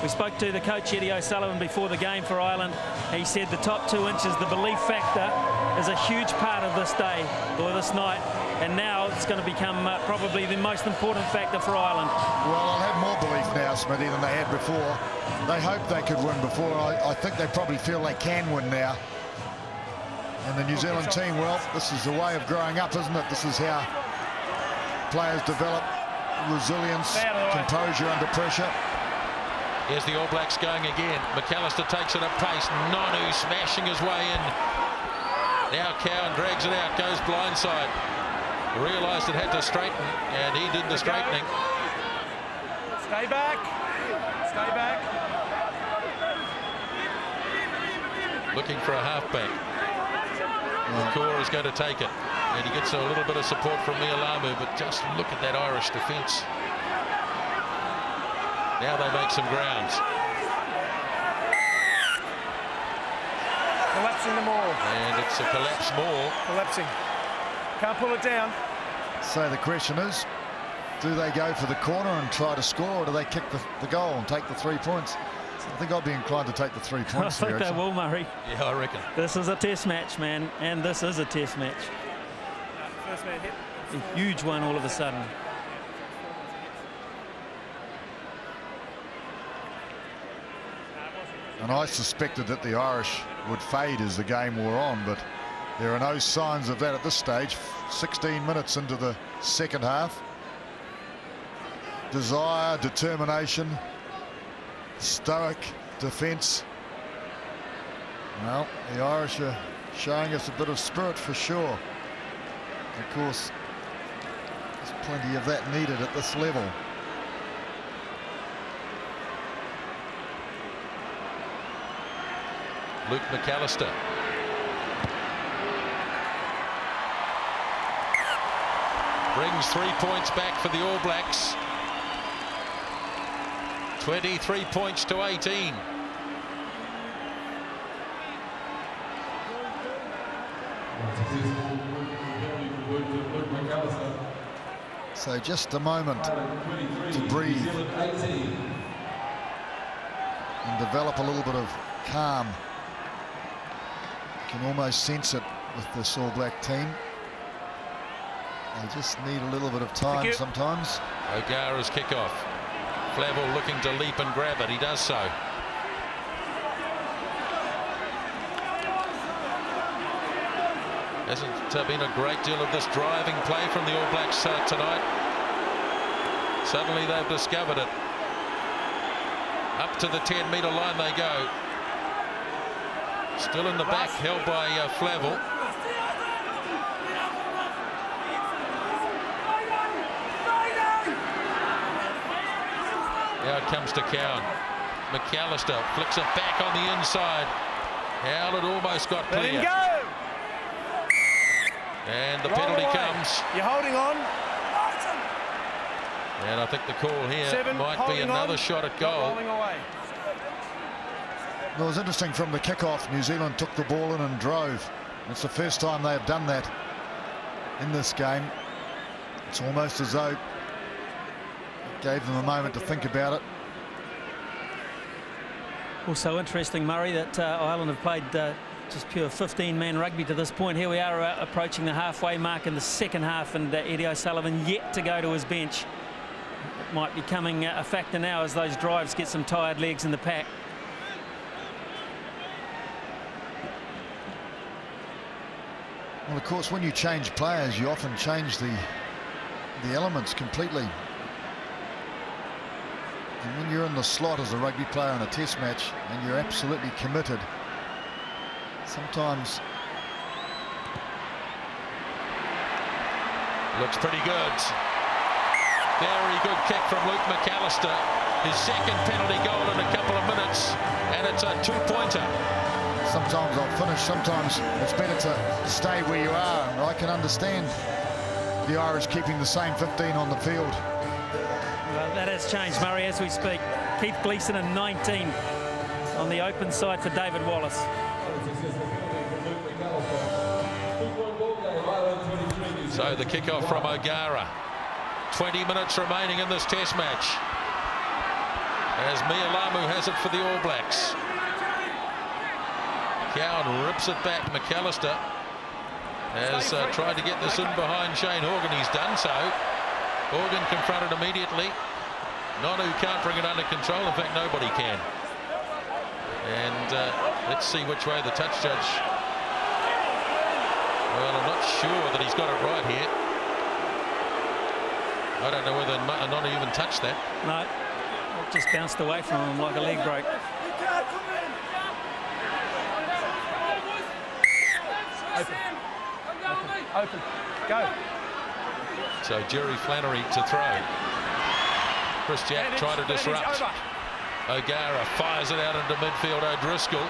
We spoke to the coach, Eddie O'Sullivan, before the game for Ireland. He said the top 2 inches, the belief factor, is a huge part of this day, or this night. And now it's going to become probably the most important factor for Ireland. Well, I'll have more belief now, Smithy, than they had before. They hoped they could win before. I think they probably feel they can win now. And the New Zealand team, well, this is the way of growing up, isn't it? This is how players develop resilience, composure under pressure. Here's the All Blacks going again. McAllister takes it at pace. Nonu smashing his way in. Now Cowan drags it out, goes blindside. Realised it had to straighten, and he did the straightening. Stay back. Stay back. Looking for a halfback. Makua is going to take it. And he gets a little bit of support from Mialamu, but just look at that Irish defence. Now they make some grounds. Collapsing them all. And it's a collapse more. Collapsing. Can't pull it down. So the question is, do they go for the corner and try to score, or do they kick the goal and take the 3 points? I think I'd be inclined to take the 3 points. I think they will, Murray. Yeah, I reckon. This is a test match, man, and this is a test match. First man hit. A huge one all of a sudden. And I suspected that the Irish would fade as the game wore on, but there are no signs of that at this stage. 16 minutes into the second half. Desire, determination, stoic defence. Well, the Irish are showing us a bit of spirit for sure. Of course, there's plenty of that needed at this level. Luke McAllister. Brings 3 points back for the All Blacks. 23 points to 18. So just a moment to breathe and develop a little bit of calm. You can almost sense it with this All Black team. They just need a little bit of time sometimes. O'Gara's kickoff. Flavel looking to leap and grab it. He does so. Hasn't been a great deal of this driving play from the All Blacks tonight. Suddenly they've discovered it. Up to the 10-metre line they go. Still in the back, held by Flavel. Now it comes to Cowan. McAllister flicks it back on the inside. Howell had almost got clear. Let him go. And the penalty comes. You're holding on. And I think the call here might be another shot at goal. Away. Well, it was interesting from the kickoff. New Zealand took the ball in and drove. It's the first time they have done that in this game. It's almost as though it gave them a moment to think about it. Also interesting, Murray, that Ireland have played just pure 15-man rugby to this point. Here we are approaching the halfway mark in the second half, and Eddie O'Sullivan yet to go to his bench. It might be coming a factor now as those drives get some tired legs in the pack. Well, of course, when you change players, you often change the elements completely. And when you're in the slot as a rugby player in a test match and you're absolutely committed, sometimes looks pretty good. Very good kick from Luke McAllister. His second penalty goal in a couple of minutes, and it's a two-pointer. sometimes I'll finish, sometimes it's better to stay where you are. And I can understand the Irish keeping the same 15 on the field. Well, that has changed, Murray, as we speak. Keith Gleeson in 19 on the open side for David Wallace. So the kickoff from O'Gara. 20 minutes remaining in this test match, as Mialamu has it for the All Blacks. Cowan rips it back. McAllister has tried to get this in behind Shane Horgan. He's done so. Horgan confronted immediately. Nonu can't bring it under control. In fact, nobody can. And let's see which way the touch judge. Well, I'm not sure that he's got it right here. I don't know whether Nonu even touched that. No, it just bounced away from him like a leg break. Open. Go. So Jerry Flannery to throw. Chris Jack trying to disrupt. O'Gara fires it out into midfield. O'Driscoll.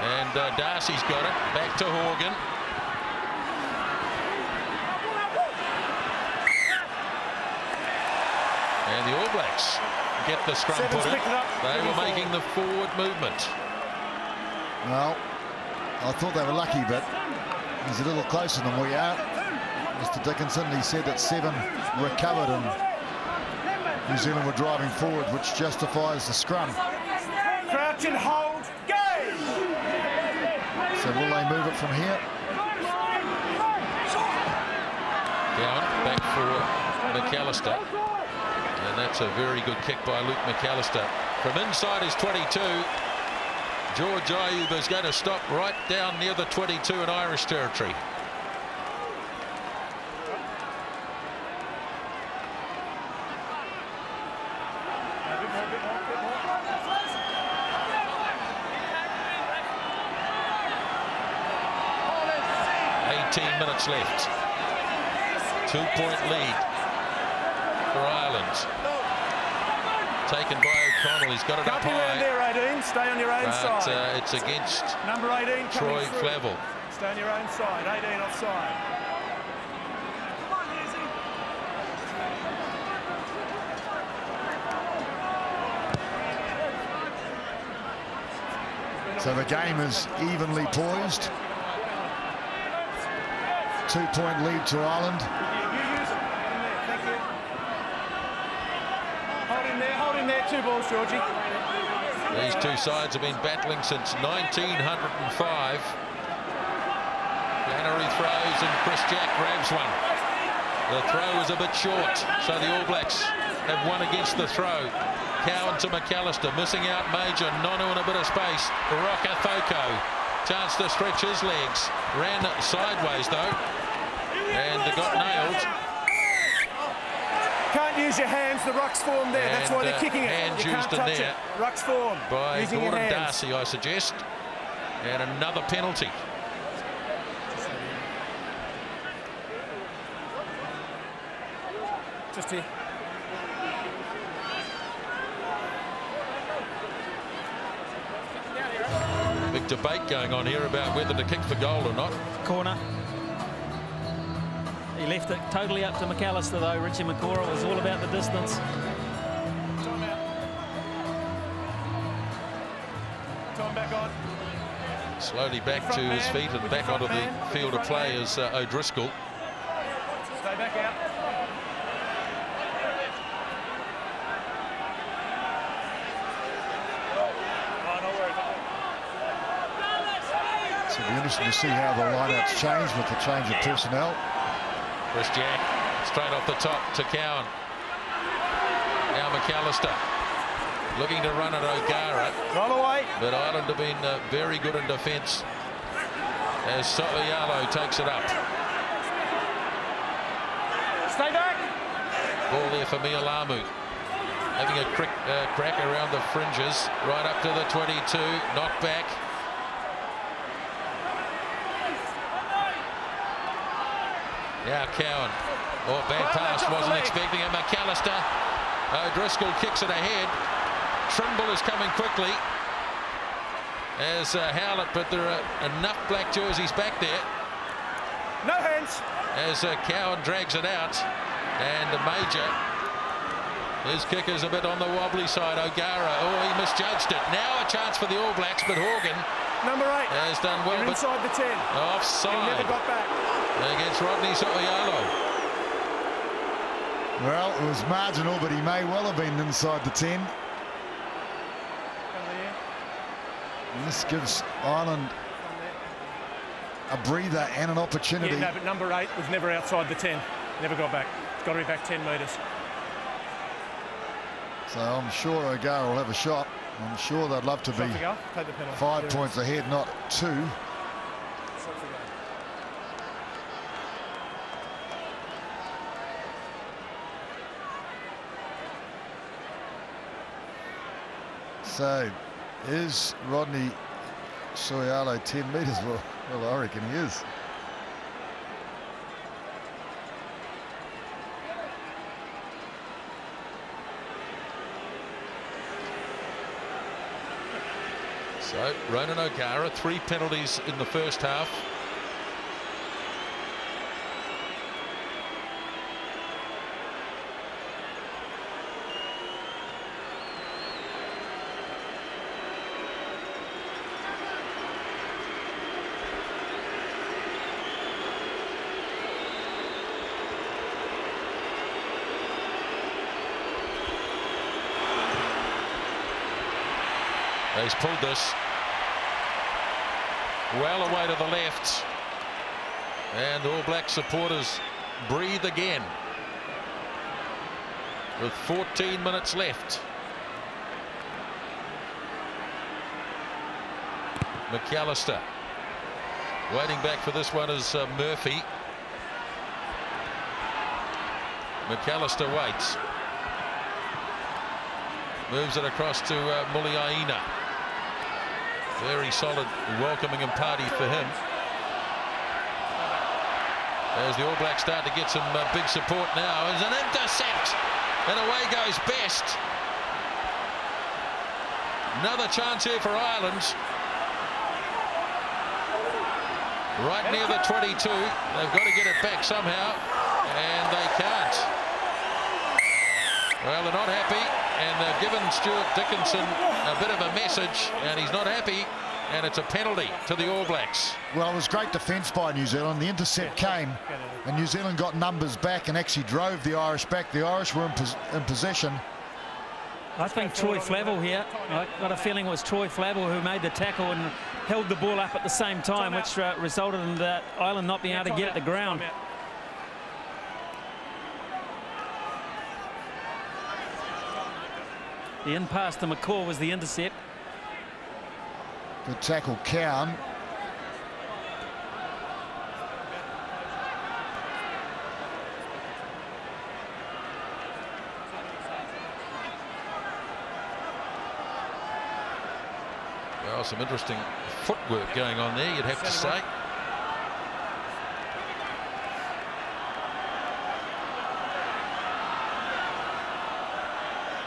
And Darcy's got it. Back to Horgan. And the All Blacks get the scrum put in. They were making the forward movement. Well, I thought they were lucky, but he's a little closer than we are. Mr. Dickinson, he said that 7 recovered and New Zealand were driving forward, which justifies the scrum. Crouch and hold. Game. So will they move it from here? Down, back for McAllister. And that's a very good kick by Luke McAllister. From inside his 22, George Ayub is going to stop right down near the 22 in Irish territory. Minutes left. 2-point lead for Ireland. Taken by O'Connell. He's got it up high. There, 18. Stay on your own side. It's against number 18 Troy Flavel. Stay on your own side. 18 offside. So the game is evenly poised. 2-point lead to Ireland. Hold in there, 2 balls, Georgie. These two sides have been battling since 1905. Flannery throws and Chris Jack grabs one. The throw is a bit short, so the All Blacks have won against the throw. Cowan to McAllister, missing out Major. Nonu in a bit of space. Roka Thoko, chance to stretch his legs. Ran sideways though. And got nailed. Can't use your hands. The ruck's form there. That's why they're kicking it. Hands you can't used in touch there it. Ruck's form. By using Gordon Darcy, I suggest. And another penalty. Just here. Big debate going on here about whether to kick for goal or not. Corner. He left it totally up to McAllister, though. Richie McCora was all about the distance. Time back on. Slowly back to his feet and back onto the field of play is O'Driscoll. Stay back out. It'll be interesting to see how the lineouts change with the change of personnel. Chris Jack straight off the top to Cowan. Now McAllister looking to run at O'Gara. Roll away. But Ireland have been very good in defence as So'oialo takes it up. Stay back. Ball there for Mialamu. Having a crack around the fringes. Right up to the 22. Knocked back. Now Cowan. Oh, bad pass. Wasn't expecting it. McAllister. O'Driscoll kicks it ahead. Trimble is coming quickly. as Howlett, but there are enough black jerseys back there. No hands. As Cowan drags it out, and Major, his kick is a bit on the wobbly side. O'Gara, oh, he misjudged it. Now a chance for the All Blacks, but Horgan, number 8, has done well. You're But inside the 10. offside. He never got back. Against Rodney So'oialo. Well, it was marginal, but he may well have been inside the 10. And this gives Ireland a breather and an opportunity. Yeah, no, but number 8 was never outside the 10. Never got back. It's got to be back 10 metres. So I'm sure O'Gara will have a shot. I'm sure they'd love to be 5 points ahead, not 2. So, is Rodney So'oialo 10 metres? Well, I reckon he is. So, Ronan O'Gara, 3 penalties in the first half. He's pulled this well away to the left, and All Black supporters breathe again with 14 minutes left. McAllister waiting back for this one is Murphy. McAllister waits, moves it across to Muliaina. Very solid welcoming and party for him. As the All Blacks start to get some big support now. There's an intercept, and away goes Best. Another chance here for Ireland. Right near the 22. They've got to get it back somehow, and they can't. Well, they're not happy, and they've given Stuart Dickinson a bit of a message, and he's not happy, and it's a penalty to the All Blacks. Well, it was great defence by New Zealand. The intercept came, and New Zealand got numbers back and actually drove the Irish back. The Irish were in possession. I think Troy Flavel here. I got a feeling it was Troy Flavel who made the tackle and held the ball up at the same time, which resulted in that Ireland not being able to get at the ground. The in pass to McCaw was the intercept. Good tackle, Cowan. Well, some interesting footwork going on there, you'd have to say.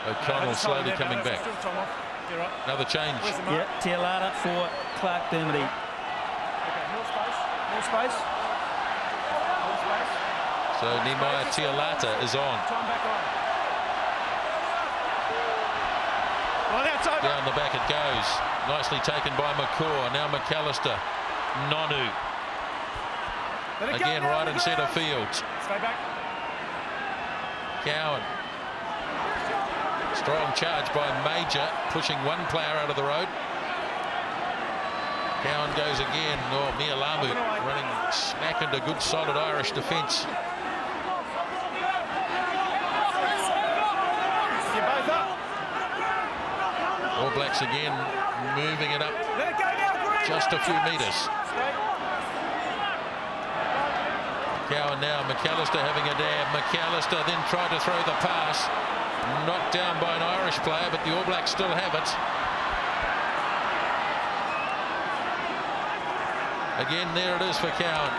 O'Connell slowly coming back. Another change. Yeah, Tialata for Clark Dermody. Okay, more space. More space. More space. So Nehemiah Tialata is on. Time back on. Well, now it's over. Down the back it goes. Nicely taken by McCaw. Now McAllister. Nonu. Again right in centre field. Stay back. Cowan. Strong charge by Major, pushing one player out of the road. Cowan goes again. Oh, Mialamu running smack into good solid Irish defence. All Blacks again moving it up just a few metres. Cowan now, McAllister having a dab. McAllister then tried to throw the pass. Knocked down by an Irish player, but the All Blacks still have it. Again, there it is for Cowan.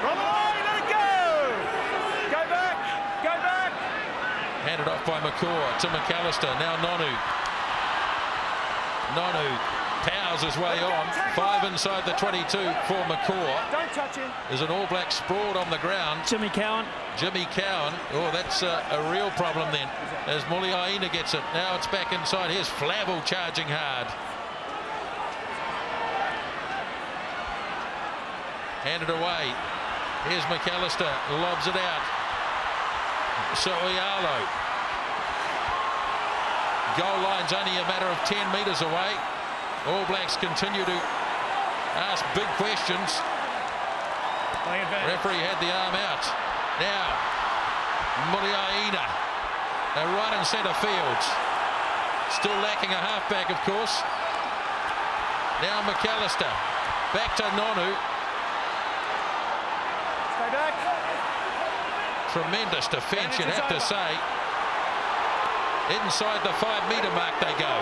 Run away, let it go! Go back, go back! Handed off by McCaw to McAllister. Now Nonu. Nonu powers his way on. 5 inside the 22 for McCaw. Don't touch him. There's an All Black sprawled on the ground. Jimmy Cowan. Jimmy Cowan. Oh, that's a real problem then. As Muliaina gets it. Now it's back inside. Here's Flavel charging hard. Handed away. Here's McAllister. Lobs it out. Soialo. Goal line's only a matter of 10 metres away. All Blacks continue to ask big questions. Referee had the arm out. Now, Muliaina, right in centre field. Still lacking a halfback, of course. Now McAllister, back to Nonu. Stay back. Tremendous defence, you'd have to say. Inside the 5 metre mark they go.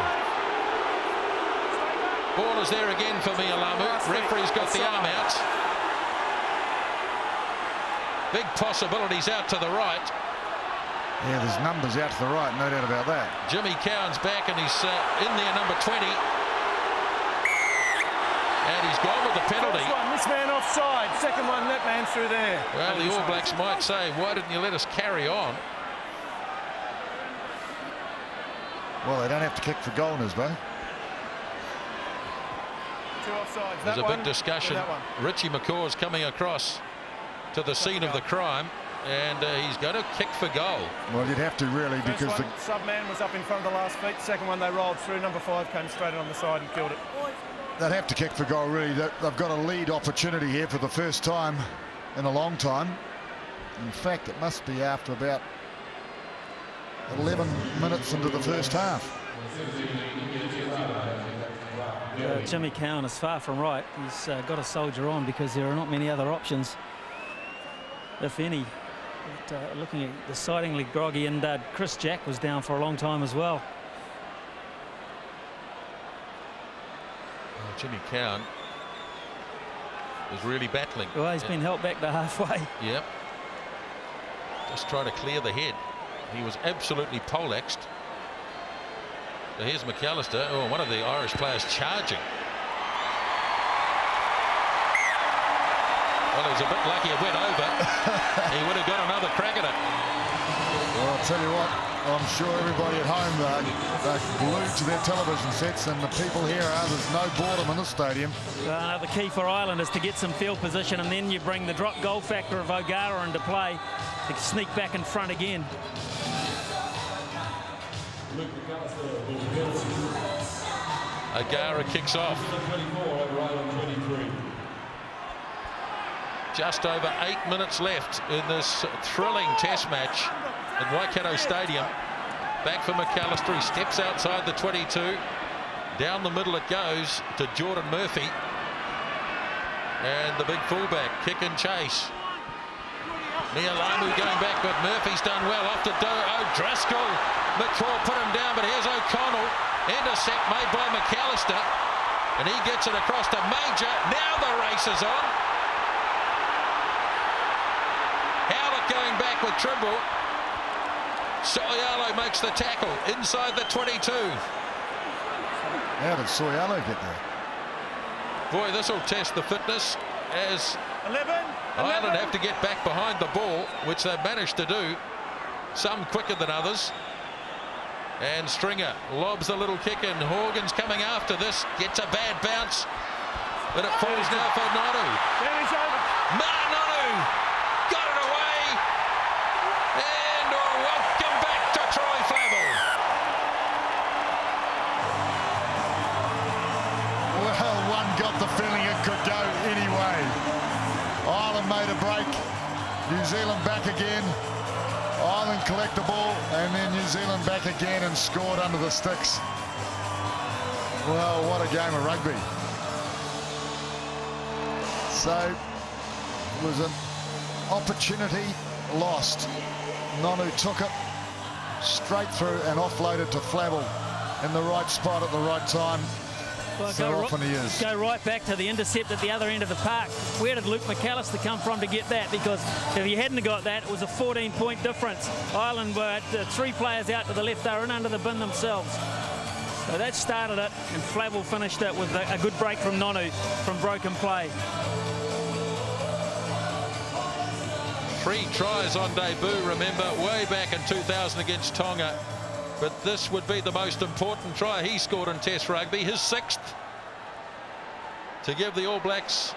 Ball is there again for Mialamu. Referee's got the arm out. Big possibilities out to the right. Yeah, there's numbers out to the right, no doubt about that. Jimmy Cowan's back and he's in there, number 20. And he's gone with the penalty. First one, this man offside. Second one, that man through there. Well, the All Blacks might say, why didn't you let us carry on? Well, they don't have to kick for goal, Nisbo. Two offsides. There's a big discussion. Richie McCaw's coming across to the scene of the crime, and he's going to kick for goal. Well, you'd have to really, First because one, sub-man was up in front of the last feet. Second one, they rolled through. Number 5 came straight on the side and killed it. they'd have to kick for goal, really. They've got a lead opportunity here for the first time in a long time. In fact, it must be after about 11 minutes into the first half. Jimmy Cowan is far from right. He's got to soldier on because there are not many other options, if any. But, looking at decidingly groggy, and Chris Jack was down for a long time as well. Jimmy Cowan is really battling. Well, he's been helped back to halfway. Yep. Just trying to clear the head. He was absolutely poleaxed. So here's McAllister. Oh, one of the Irish players charging. Well, he was a bit lucky it went over. He would have got another crack at it. Well, I'll tell you what, I'm sure everybody at home, they're glued to their television sets, and the people here are. There's no boredom in the stadium. The key for Ireland is to get some field position, and then you bring the drop goal factor of O'Gara into play to sneak back in front again. O'Gara kicks off. Just over 8 minutes left in this thrilling test match at Waikato Stadium. Back for McAllister. He steps outside the 22. Down the middle it goes to Jordan Murphy. And the big fullback, kick and chase. Mialamu going back, but Murphy's done well. Off to O'Driscoll. McCaw put him down, but here's O'Connell. Intercept made by McAllister. And he gets it across to Major. Now the race is on. Howlett going back with Trimble. Soialo makes the tackle inside the 22. How did Soialo get there? Boy, this will test the fitness as Ireland have to get back behind the ball, which they've managed to do, some quicker than others. And Stringer lobs the little kick in. Horgan's coming after this, gets a bad bounce, but it falls now for Nonu. Nonu got it away, and welcome back to Troy Flavel. Well, one got the feeling it could go anyway. Ireland made a break. New Zealand back again. Ireland collect the ball, and then New Zealand back again and scored under the sticks. Well, what a game of rugby. So, it was an opportunity lost. Nonu took it straight through and offloaded to Flavel in the right spot at the right time. Well, so often he is. Go right back to the intercept at the other end of the park. Where did Luke McAllister come from to get that? Because if he hadn't got that, it was a 14-point difference. Ireland were at 3 players out to the left. They were in under the bin themselves. So that started it, and Flavel finished it with a good break from Nonu from broken play. 3 tries on debut, remember, way back in 2000 against Tonga. But this would be the most important try he scored in Test rugby, his 6th, to give the All Blacks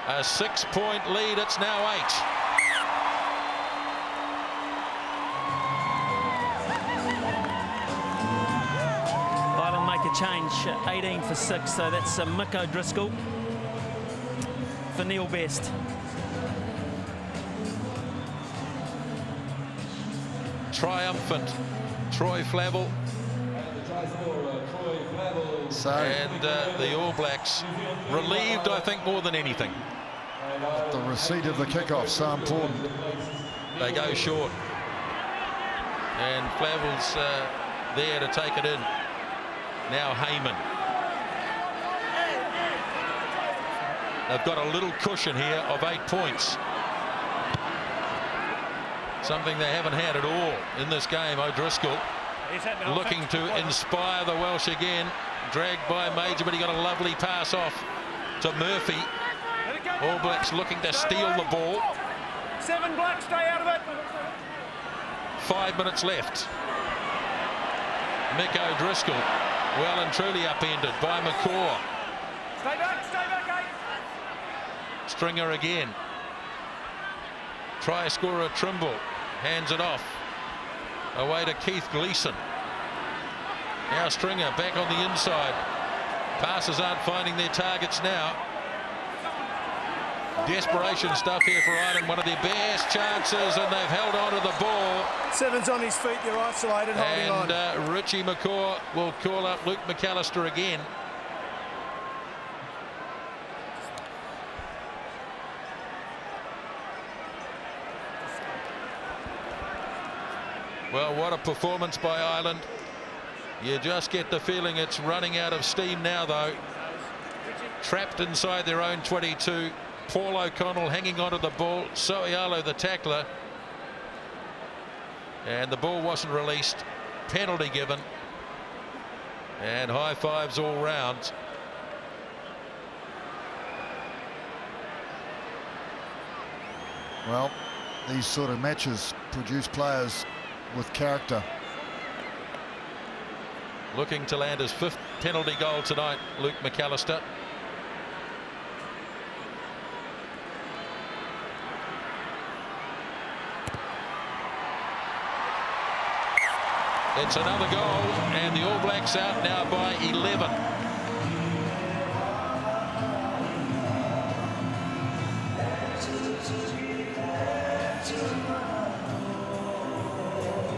a 6-point lead. It's now 8. Ireland make a change, 18 for 6, so that's Mick O'Driscoll for Neil Best. Triumphant Troy Flavel. So, and the All Blacks relieved, I think, more than anything. the receipt of the kickoff, so important. They go short. And Flavel's there to take it in. Now Heyman. They've got a little cushion here of 8 points. Something they haven't had at all in this game. O'Driscoll looking to inspire the Welsh again. Dragged by Major, but he got a lovely pass off to Murphy. All Blacks looking to steal the ball. 7 Blacks, stay out of it. 5 minutes left. Mick O'Driscoll well and truly upended by McCaw. Stay back, 8. Stringer again. Try scorer Trimble hands it off away to Keith Gleeson. Now Stringer back on the inside. Passes aren't finding their targets now. Desperation stuff here for Ireland. One of their best chances, and they've held on to the ball. 7's on his feet. They're isolated, holding on. And Richie McCaw will call up Luke McAllister again. Well, what a performance by Ireland. You just get the feeling it's running out of steam now, though. Trapped inside their own 22. Paul O'Connell hanging onto the ball. So'ialo the tackler. And the ball wasn't released. Penalty given. And high fives all round. Well, these sort of matches produce players with character. Looking to land his 5th penalty goal tonight, Luke McAllister. It's another goal, and the All Blacks out now by 11.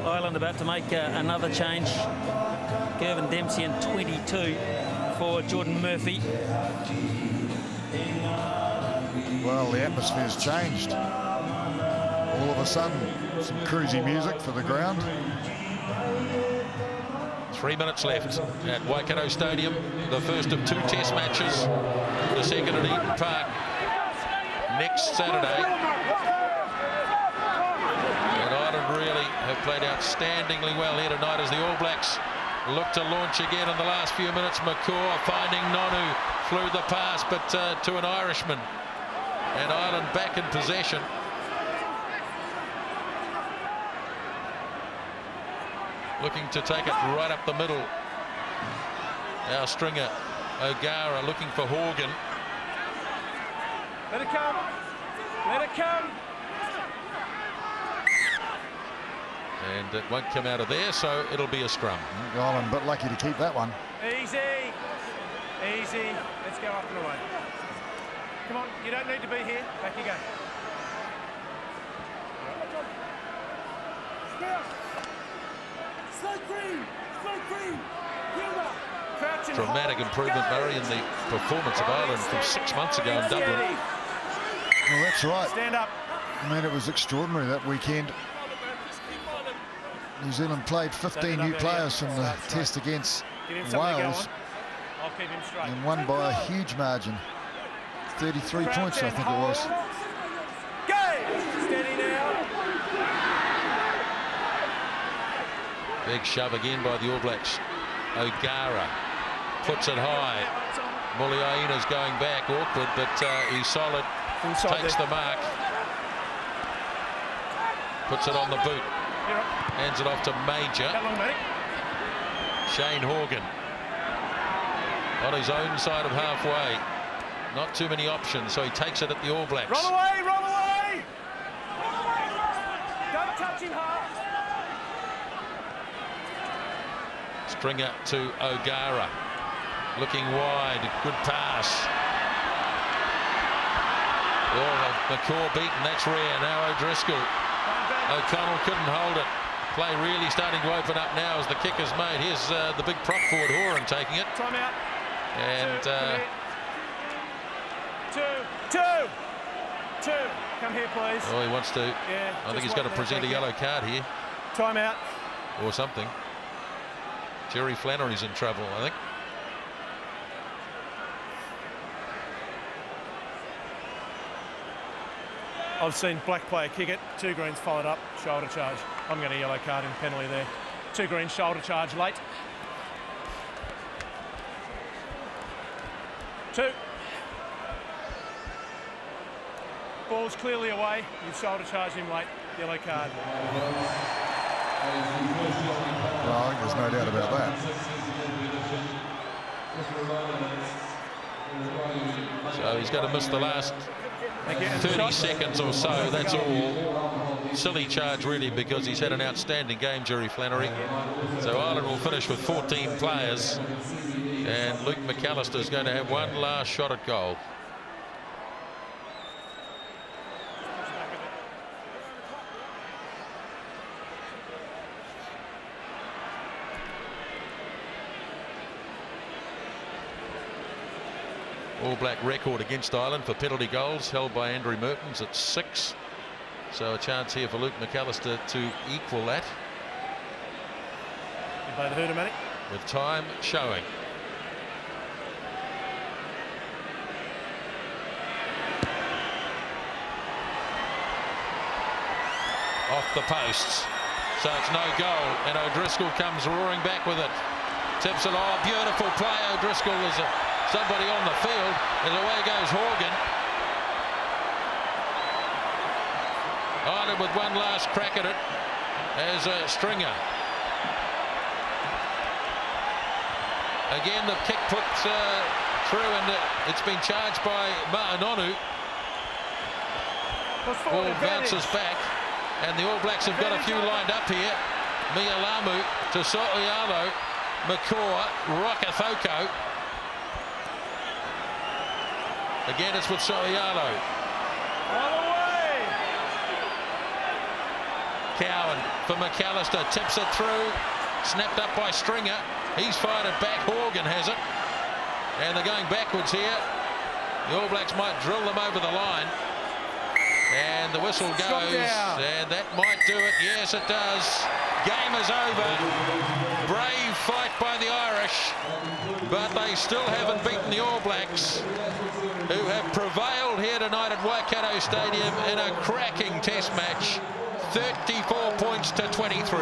Ireland about to make another change. Gervin Dempsey in 22 for Jordan Murphy. Well, the atmosphere's changed. All of a sudden, some cruisy music for the ground. 3 minutes left at Waikato Stadium. The first of 2 test matches. The second at Eden Park next Saturday. And Ireland really have played outstandingly well here tonight as the All Blacks look to launch again in the last few minutes. McCaw finding Nonu, flew the pass, but to an Irishman. And Ireland back in possession. Looking to take it right up the middle. Now Stringer, O'Gara looking for Horgan. Let it come. Let it come. And it won't come out of there, so it'll be a scrum. Ireland, but lucky to keep that one. Easy. Easy. Let's go up and away. Come on, you don't need to be here. Back you go. Dramatic improvement, Murray, in the performance of Ireland from 6 months ago in Dublin. Well, that's right. Stand up. I mean, it was extraordinary that weekend. New Zealand played 15 new players from the test against Wales and won by a huge margin. 33 points, I think it was. Steady now. Big shove again by the All Blacks. O'Gara puts it high. Muliaina's going back, awkward, but he's solid. Inside takes there. the mark. Puts it on the boot. Hands it off to Major. How long, mate? Shane Horgan on his own side of halfway. Not too many options, so he takes it at the All Blacks. Roll away, roll away! Don't touch him hard. Stringer to O'Gara. Looking wide. Good pass. Oh, McCaw beaten. That's rare. Now O'Driscoll. O'Connell couldn't hold it. Play really starting to open up now as the kick is made. Here's the big prop forward, Horan, taking it. Time out. And two. Come here, please. oh, he wants to. Yeah, I think he's got to present a yellow card here Time out. or something. Jerry Flannery's in trouble, I think. I've seen black player kick it. 2 greens followed up. Shoulder charge. I'm going to yellow card in penalty there. 2 greens shoulder charge late. 2. Ball's clearly away. You've shoulder charged him late. Yellow card. Well, I think there's no doubt about that. So he's going to miss the last 30 seconds or so. That's all. Silly charge really, because he's had an outstanding game, Jerry Flannery. So Ireland will finish with 14 players, and Luke McAllister is going to have one last shot at goal. All Black record against Ireland for penalty goals held by Andrew Mertens at 6. So a chance here for Luke McAllister to equal that. You play the Hooter, With time showing. Off the posts. So it's no goal, and O'Driscoll comes roaring back with it. Tips it. Oh, beautiful play. O'Driscoll is somebody on the field, and away goes Horgan. Ireland with one last crack at it as a Stringer. Again, the kick put through, and it's been charged by Ma'anonu. Ball bounces back, and the All Blacks have got a few lined up here. Mialamu to So'oialo, McCaw, Rakathoko. Again, it's with So'oialo. Cowan for McAllister, tips it through, snapped up by Stringer. He's fired it back. Horgan has it, and they're going backwards here. The All Blacks might drill them over the line, and the whistle goes, and that might do it. Yes, it does. Game is over. Brave fight by the Irish, but they still haven't beaten the All Blacks, who have prevailed here tonight at Waikato Stadium in a cracking test match. 34 points to 23.